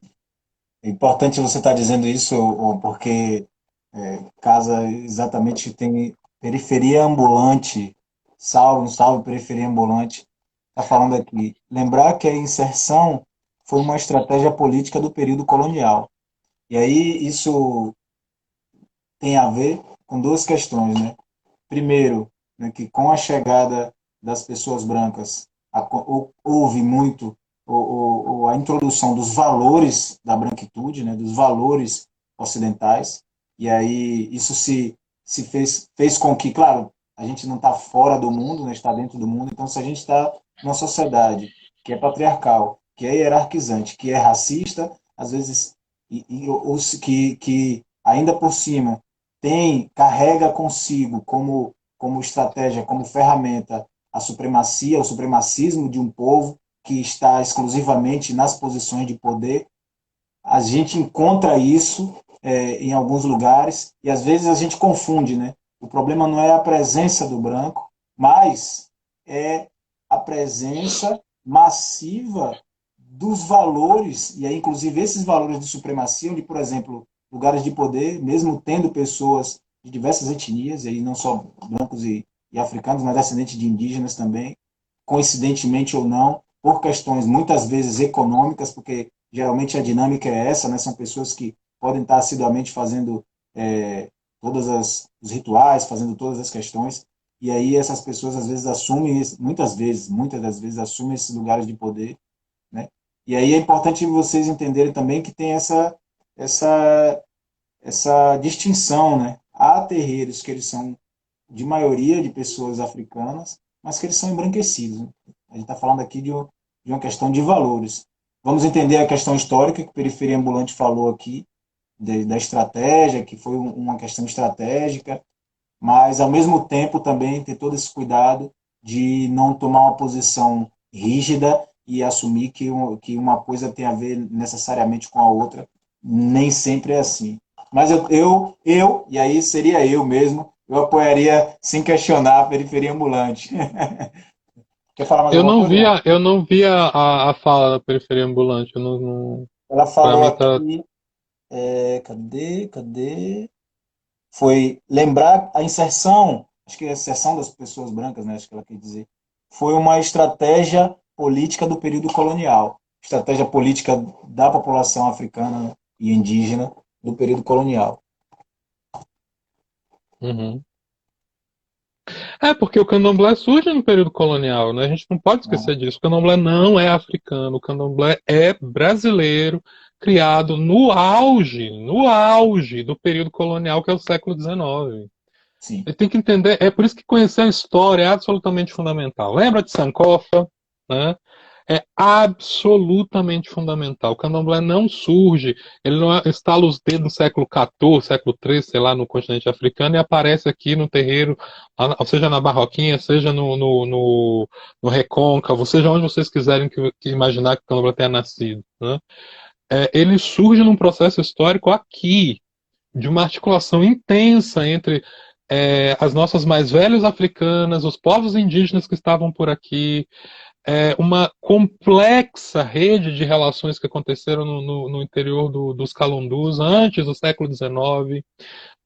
É importante você estar dizendo isso, porque casa exatamente tem periferia ambulante, salve, salve periferia ambulante, está falando aqui. Lembrar que a inserção foi uma estratégia política do período colonial. E aí isso tem a ver com duas questões, né? Primeiro, né, que com a chegada das pessoas brancas houve muito a introdução dos valores da branquitude, né, dos valores ocidentais, e aí isso se fez com que, claro, a gente não está fora do mundo, né, está dentro do mundo, então se a gente está numa sociedade que é patriarcal, que é hierarquizante, que é racista, às vezes, que ainda por cima carrega consigo como estratégia, como ferramenta, a supremacia, o supremacismo de um povo que está exclusivamente nas posições de poder. A gente encontra isso em alguns lugares e às vezes a gente confunde, né? O problema não é a presença do branco, mas é a presença massiva dos valores, e aí inclusive esses valores de supremacia, onde, por exemplo, lugares de poder, mesmo tendo pessoas de diversas etnias, e aí não só brancos e africanos, mas descendentes de indígenas também, coincidentemente ou não, por questões muitas vezes econômicas, porque geralmente a dinâmica é essa, né? São pessoas que podem estar assiduamente fazendo todos os rituais, fazendo todas as questões, e aí essas pessoas às vezes assumem, muitas das vezes assumem esses lugares de poder, né? E aí é importante vocês entenderem também que tem essa distinção, né? Há terreiros que eles são de maioria de pessoas africanas, mas que eles são embranquecidos. Né? A gente está falando aqui de uma questão de valores. Vamos entender a questão histórica que o Periferia Ambulante falou aqui, da estratégia, que foi uma questão estratégica, mas ao mesmo tempo também ter todo esse cuidado de não tomar uma posição rígida e assumir que uma coisa tem a ver necessariamente com a outra. Nem sempre é assim. Mas e aí seria eu mesmo, eu apoiaria sem questionar a periferia ambulante. Quer falar mais alguma coisa? Eu não vi a fala da periferia ambulante. Eu Ela pra falou mim tá. aqui, cadê? Foi lembrar a inserção, acho que a inserção das pessoas brancas, né, acho que ela quer dizer, foi uma estratégia política do período colonial, estratégia política da população africana e indígena do período colonial. Uhum. É, porque o candomblé surge no período colonial, né? A gente não pode esquecer disso. O candomblé não é africano, o candomblé é brasileiro, criado no auge do período colonial, que é o século XIX. Sim, Ele tem que entender, é por isso que conhecer a história é absolutamente fundamental. Lembra de Sankofa, né? É absolutamente fundamental. O candomblé não surge, ele não estala os dedos no século XIV, século XIII, sei lá, no continente africano e aparece aqui no terreiro, seja na Barroquinha, seja no Recôncavo, seja onde vocês quiserem que imaginar que o candomblé tenha nascido. Né? Ele surge num processo histórico aqui, de uma articulação intensa entre as nossas mais velhas africanas, os povos indígenas que estavam por aqui, uma complexa rede de relações que aconteceram no interior dos calundus antes do século XIX,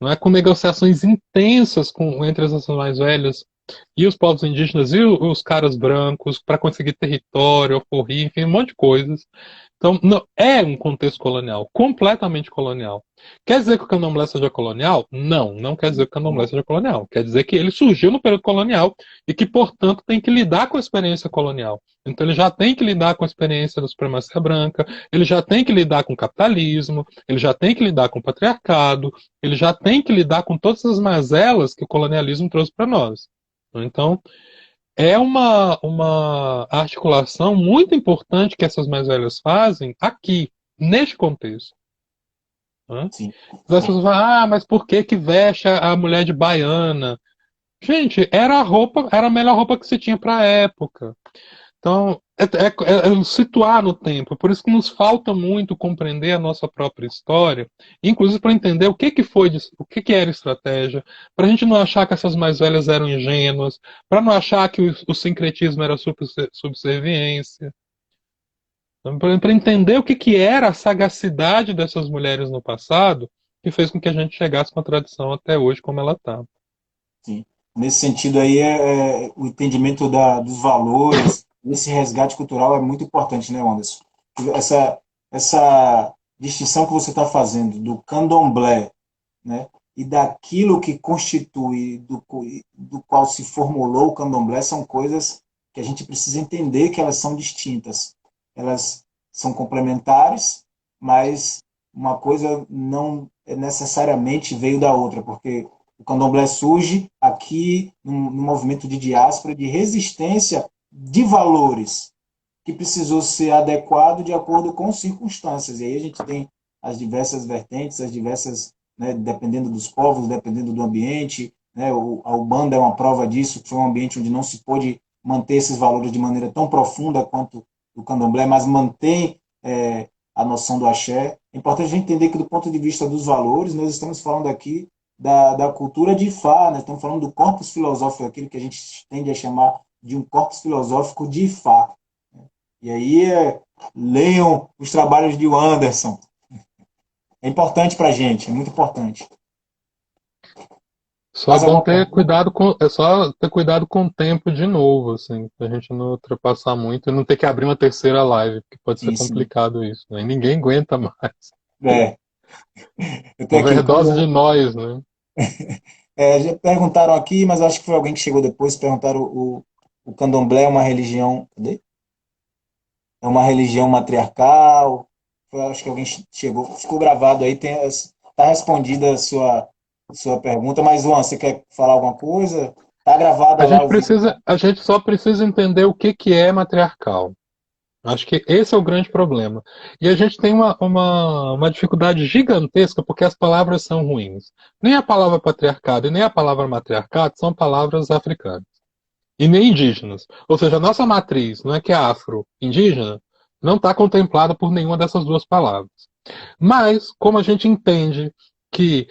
não é, com negociações intensas entre as nações mais velhas e os povos indígenas e os caras brancos para conseguir território, alforria, enfim, um monte de coisas. Então, não, é um contexto colonial, completamente colonial. Quer dizer que o candomblé seja colonial? Não, não quer dizer que o candomblé seja colonial. Quer dizer que ele surgiu no período colonial e que, portanto, tem que lidar com a experiência colonial. Então, ele já tem que lidar com a experiência da supremacia branca, ele já tem que lidar com o capitalismo, ele já tem que lidar com o patriarcado, ele já tem que lidar com todas as mazelas que o colonialismo trouxe para nós. Então, é uma articulação muito importante que essas mais velhas fazem aqui, neste contexto. Né? sim. As pessoas falam, mas por que que veste a mulher de baiana? Gente, era a roupa, era a melhor roupa que se tinha para a época. Então, situar no tempo. Por isso que nos falta muito compreender a nossa própria história, inclusive para entender o que era estratégia, para a gente não achar que essas mais velhas eram ingênuas, para não achar que o sincretismo era subserviência, para entender o que era a sagacidade dessas mulheres no passado, que fez com que a gente chegasse com a tradição até hoje como ela está. Sim. Nesse sentido aí, o entendimento dos valores, esse resgate cultural é muito importante, né, Anderson? Essa, essa distinção que você está fazendo do candomblé, né, e daquilo que constitui, do qual se formulou o candomblé, são coisas que a gente precisa entender que elas são distintas. Elas são complementares, mas uma coisa não necessariamente veio da outra, porque o candomblé surge aqui num movimento de diáspora, de resistência de valores, que precisou ser adequado de acordo com circunstâncias. E aí a gente tem as diversas vertentes, as diversas, né, dependendo dos povos, dependendo do ambiente. Né, a Ubanda é uma prova disso, que foi um ambiente onde não se pôde manter esses valores de maneira tão profunda quanto o candomblé, mas mantém a noção do axé. É importante a gente entender que, do ponto de vista dos valores, nós estamos falando aqui da cultura de Ifá, né? Estamos falando do corpus filosófico, aquilo que a gente tende a chamar de um corpus filosófico de Ifá. E aí, leiam os trabalhos de Anderson. É importante para a gente, é muito importante. Só é Mais bom alguma ter pergunta? cuidado é só ter cuidado com o tempo de novo, assim, pra gente não ultrapassar muito e não ter que abrir uma terceira live, porque pode ser Sim, sim. complicado isso, né? E ninguém aguenta mais. É, eu tenho aqui. Overdose de nós, né? Já perguntaram aqui, mas acho que foi alguém que chegou depois. Perguntaram o candomblé é uma religião. Cadê? É uma religião matriarcal. Acho que alguém chegou. Ficou gravado aí. Está respondida a sua. sua pergunta, mas, Luan, você quer falar alguma coisa? Tá gravada lá o vídeo. A gente só precisa entender o que é matriarcal. Acho que esse é o grande problema. E a gente tem uma dificuldade gigantesca porque as palavras são ruins. Nem a palavra patriarcado e nem a palavra matriarcado são palavras africanas. E nem indígenas. Ou seja, a nossa matriz, não é que é afro-indígena, não está contemplada por nenhuma dessas duas palavras. Mas, como a gente entende que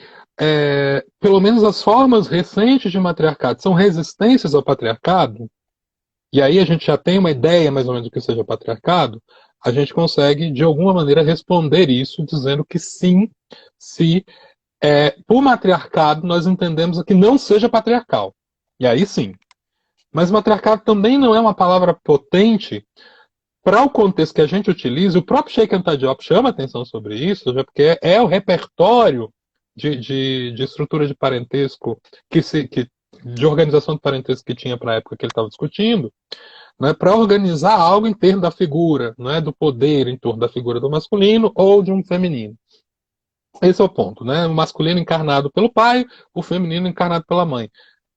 pelo menos as formas recentes de matriarcado são resistências ao patriarcado, e aí a gente já tem uma ideia mais ou menos do que seja patriarcado, a gente consegue, de alguma maneira, responder isso dizendo que sim, se por matriarcado nós entendemos que não seja patriarcal. E aí sim. Mas matriarcado também não é uma palavra potente para o contexto que a gente utiliza. O próprio Sheikh Anta Diop chama atenção sobre isso, já porque é o repertório de estrutura de parentesco de organização de parentesco que tinha para a época que ele estava discutindo, né, para organizar algo em torno da figura, né, do poder em torno da figura do masculino ou de um feminino. Esse é o ponto, né? O masculino encarnado pelo pai, o feminino encarnado pela mãe.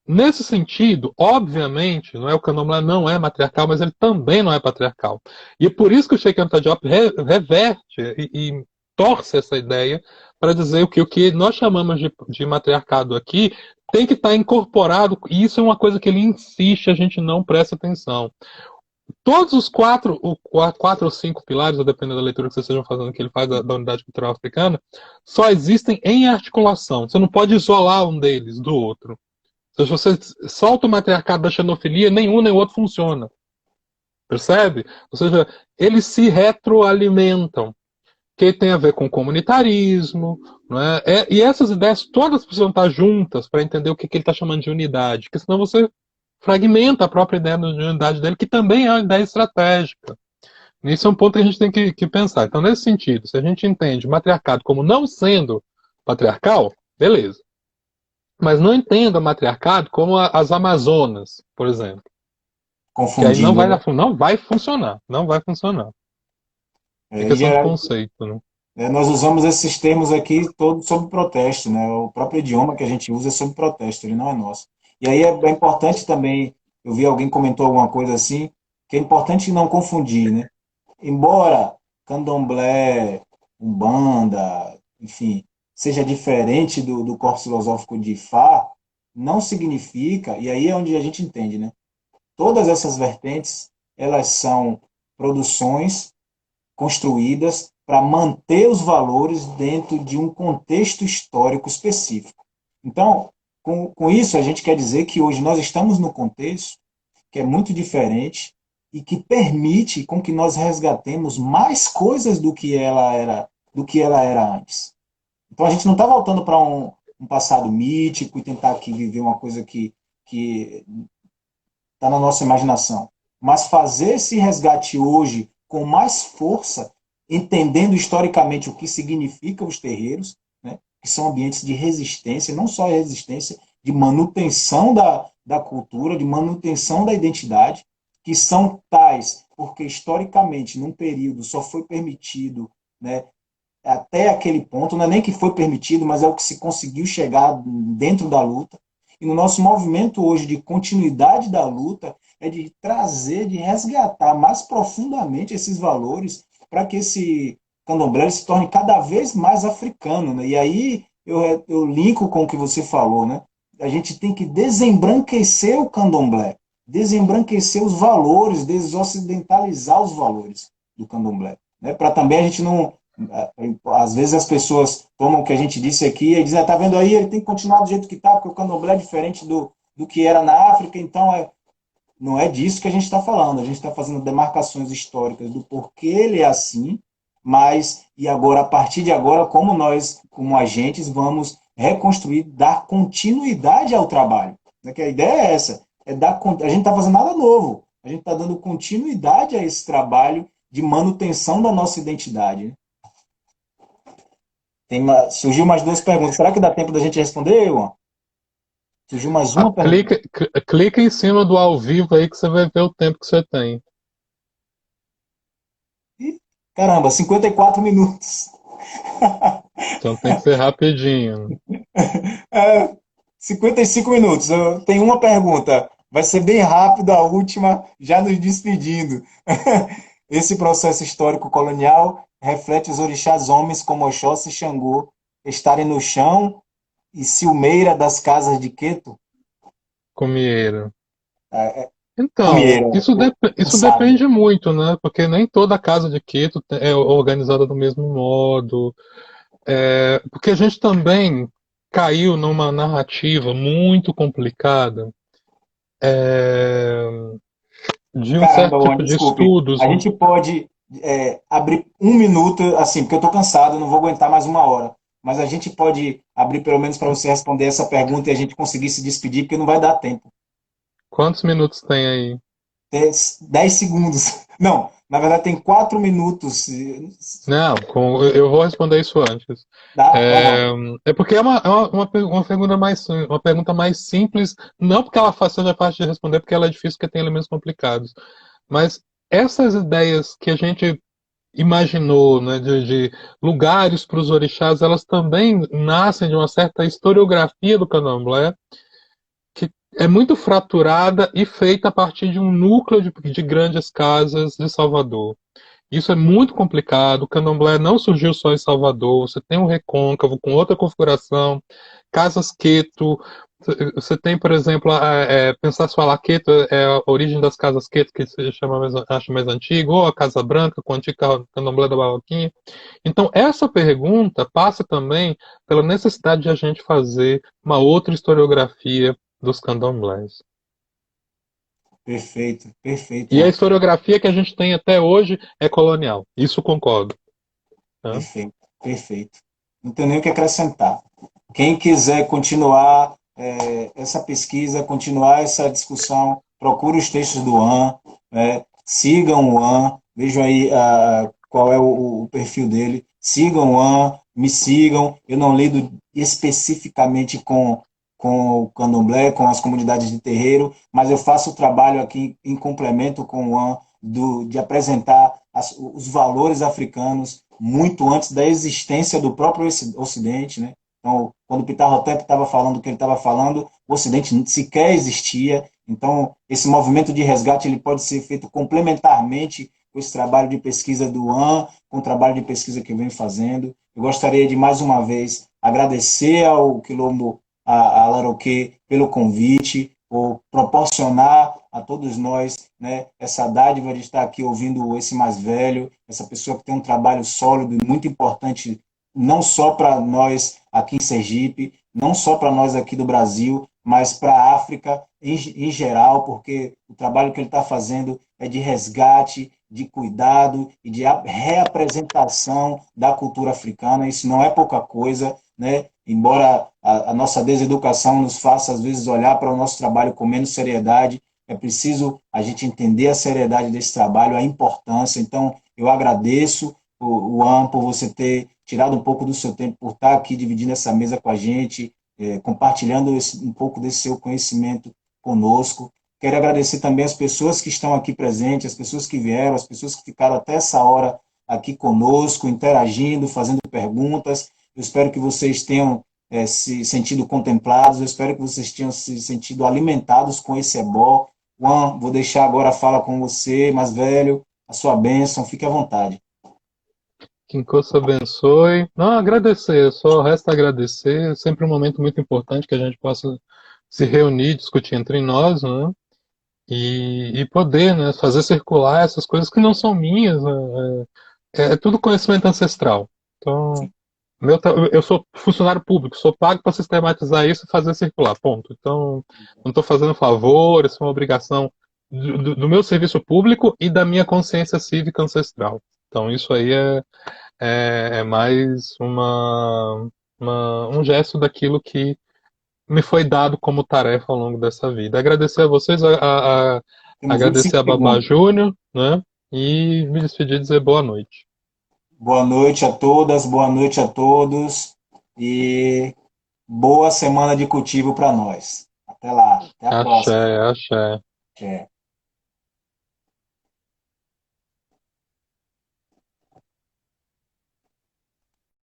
Nesse sentido, obviamente, não é o candomblé não é matriarcal, mas ele também não é patriarcal. E é por isso que o Sheikh Anta Diop reverte e torce essa ideia para dizer o que nós chamamos de matriarcado aqui tem que estar incorporado, e isso é uma coisa que ele insiste, a gente não presta atenção. Todos os quatro ou cinco pilares, dependendo da leitura que vocês estejam fazendo, que ele faz da unidade cultural africana, só existem em articulação. Você não pode isolar um deles do outro. Se você solta o matriarcado da xenofilia, nenhum nem o outro funciona. Percebe? Ou seja, eles se retroalimentam, que tem a ver com comunitarismo, não é? E essas ideias todas precisam estar juntas para entender o que ele está chamando de unidade, porque senão você fragmenta a própria ideia de unidade dele, que também é uma ideia estratégica. Isso é um ponto que a gente tem que pensar. Então, nesse sentido, se a gente entende o matriarcado como não sendo patriarcal, beleza. Mas não entenda matriarcado como as Amazonas, por exemplo. Que aí Confundindo, né? não vai funcionar. Não vai funcionar. É É, questão de conceito, né? nós usamos esses termos aqui todos sob protesto, né? O próprio idioma que a gente usa é sob protesto, ele não é nosso. E aí é importante também, eu vi alguém comentou alguma coisa assim, que é importante não confundir, né? Embora candomblé, umbanda, enfim, seja diferente do corpo filosófico de Fá, não significa, e aí é onde a gente entende, né? Todas essas vertentes, elas são produções construídas para manter os valores dentro de um contexto histórico específico. Então, com isso, a gente quer dizer que hoje nós estamos no contexto que é muito diferente e que permite com que nós resgatemos mais coisas do que ela era antes. Então a gente não está voltando para um passado mítico e tentar aqui viver uma coisa que está na nossa imaginação. Mas fazer esse resgate hoje com mais força, entendendo historicamente o que significa os terreiros, né, que são ambientes de resistência, não só resistência, de manutenção da cultura, de manutenção da identidade, que são tais porque historicamente, num período, só foi permitido, né, até aquele ponto, não é nem que foi permitido, mas é o que se conseguiu chegar dentro da luta. E no nosso movimento hoje de continuidade da luta, é de trazer, de resgatar mais profundamente esses valores para que esse candomblé se torne cada vez mais africano. Né? E aí eu linko com o que você falou, né? A gente tem que desembranquecer o candomblé, desembranquecer os valores, desocidentalizar os valores do candomblé. Né? Para também a gente não, às vezes as pessoas tomam o que a gente disse aqui e dizem, tá vendo aí, ele tem que continuar do jeito que está, porque o candomblé é diferente do que era na África, então não é disso que a gente está falando, a gente está fazendo demarcações históricas do porquê ele é assim, mas, e agora, a partir de agora, como nós, como agentes, vamos reconstruir, dar continuidade ao trabalho. Né? Que a ideia é essa, a gente está fazendo nada novo, a gente está dando continuidade a esse trabalho de manutenção da nossa identidade. Né? Surgiu mais duas perguntas. Será que dá tempo da gente responder, Iwan? Surgiu mais uma pergunta. Clica em cima do ao vivo aí que você vai ver o tempo que você tem. Ih, caramba, 54 minutos. Então tem que ser rapidinho. É, 55 minutos. Eu tenho uma pergunta. Vai ser bem rápido, a última, já nos despedindo. Esse processo histórico colonial reflete os orixás homens como Oxóssi e Xangô estarem no chão e Silmeira das casas de Queto? Comieiro. É, Então, Comieira, isso sábio. depende muito, né? Porque nem toda casa de Quito é organizada do mesmo modo. Porque a gente também caiu numa narrativa muito complicada é, de um Caramba, certo Juan, tipo de desculpe. estudos. A gente pode abrir um minuto, assim, porque eu estou cansado, não vou aguentar mais uma hora. Mas a gente pode abrir pelo menos para você responder essa pergunta e a gente conseguir se despedir, porque não vai dar tempo. Quantos minutos tem aí? 10 segundos. Não, na verdade tem 4 minutos. Não, eu vou responder isso antes. Dá? Então É, vamos. é porque uma pergunta mais simples, não porque ela seja fácil de responder, porque ela é difícil, porque tem elementos complicados. Mas essas ideias que a gente imaginou, né, de lugares para os orixás, elas também nascem de uma certa historiografia do candomblé, que é muito fraturada e feita a partir de um núcleo de grandes casas de Salvador. Isso é muito complicado. O candomblé não surgiu só em Salvador. Você tem um recôncavo com outra configuração, casas queto. Você tem, por exemplo, pensar se falar queto é a origem das casas queto, que se chama acho mais antigo, ou a Casa Branca, com o antigo candomblé da Barroquinha. Então, essa pergunta passa também pela necessidade de a gente fazer uma outra historiografia dos candomblés. Perfeito, perfeito, E a Juan. historiografia que a gente tem até hoje é colonial. Isso concordo. Tá? Perfeito, perfeito. Não tenho nem o que acrescentar. Quem quiser continuar essa pesquisa, continuar essa discussão, procure os textos do An, sigam o An, vejam aí qual é o perfil dele, sigam o An, me sigam. Eu não lido especificamente com o candomblé, com as comunidades de terreiro, mas eu faço o trabalho aqui em complemento com o An de apresentar os valores africanos muito antes da existência do próprio Ocidente, né? Então, quando o Pitarhotep estava falando o que ele estava falando, o Ocidente sequer existia. Então, esse movimento de resgate ele pode ser feito complementarmente com esse trabalho de pesquisa do AN, com o trabalho de pesquisa que eu venho fazendo. Eu gostaria de, mais uma vez, agradecer ao Quilombo a Laroque pelo convite, por proporcionar a todos nós, né, essa dádiva de estar aqui ouvindo esse mais velho, essa pessoa que tem um trabalho sólido e muito importante, não só para nós aqui em Sergipe, não só para nós aqui do Brasil, mas para a África em geral, porque o trabalho que ele está fazendo é de resgate, de cuidado e de reapresentação da cultura africana. Isso não é pouca coisa, né? Embora a nossa deseducação nos faça, às vezes, olhar para o nosso trabalho com menos seriedade, é preciso a gente entender a seriedade desse trabalho, a importância. Então, eu agradeço o Juan por você ter tirado um pouco do seu tempo, por estar aqui dividindo essa mesa com a gente, compartilhando um pouco desse seu conhecimento conosco. Quero agradecer também as pessoas que estão aqui presentes, as pessoas que vieram, as pessoas que ficaram até essa hora aqui conosco, interagindo, fazendo perguntas. Eu espero que vocês tenham se sentido contemplados, eu espero que vocês tenham se sentido alimentados com esse ebó. Juan, vou deixar agora a fala com você, mais velho, a sua bênção, fique à vontade. Que Deus abençoe. Não, agradecer, só resta agradecer. É sempre um momento muito importante que a gente possa se reunir, discutir entre nós, né? E poder, né, fazer circular essas coisas que não são minhas, né? É tudo conhecimento ancestral. Então, eu sou funcionário público, sou pago para sistematizar isso e fazer circular, ponto. Então, não estou fazendo favor, isso é uma obrigação do meu serviço público e da minha consciência cívica ancestral. Então, isso aí é mais um gesto daquilo que me foi dado como tarefa ao longo dessa vida. Agradecer a vocês, Temos 25 agradecer a Babá segundos. Júnior, né? E me despedir e dizer boa noite. Boa noite a todas, boa noite a todos e boa semana de cultivo para nós. Até lá, até a Axé, próxima. axé. Tchau.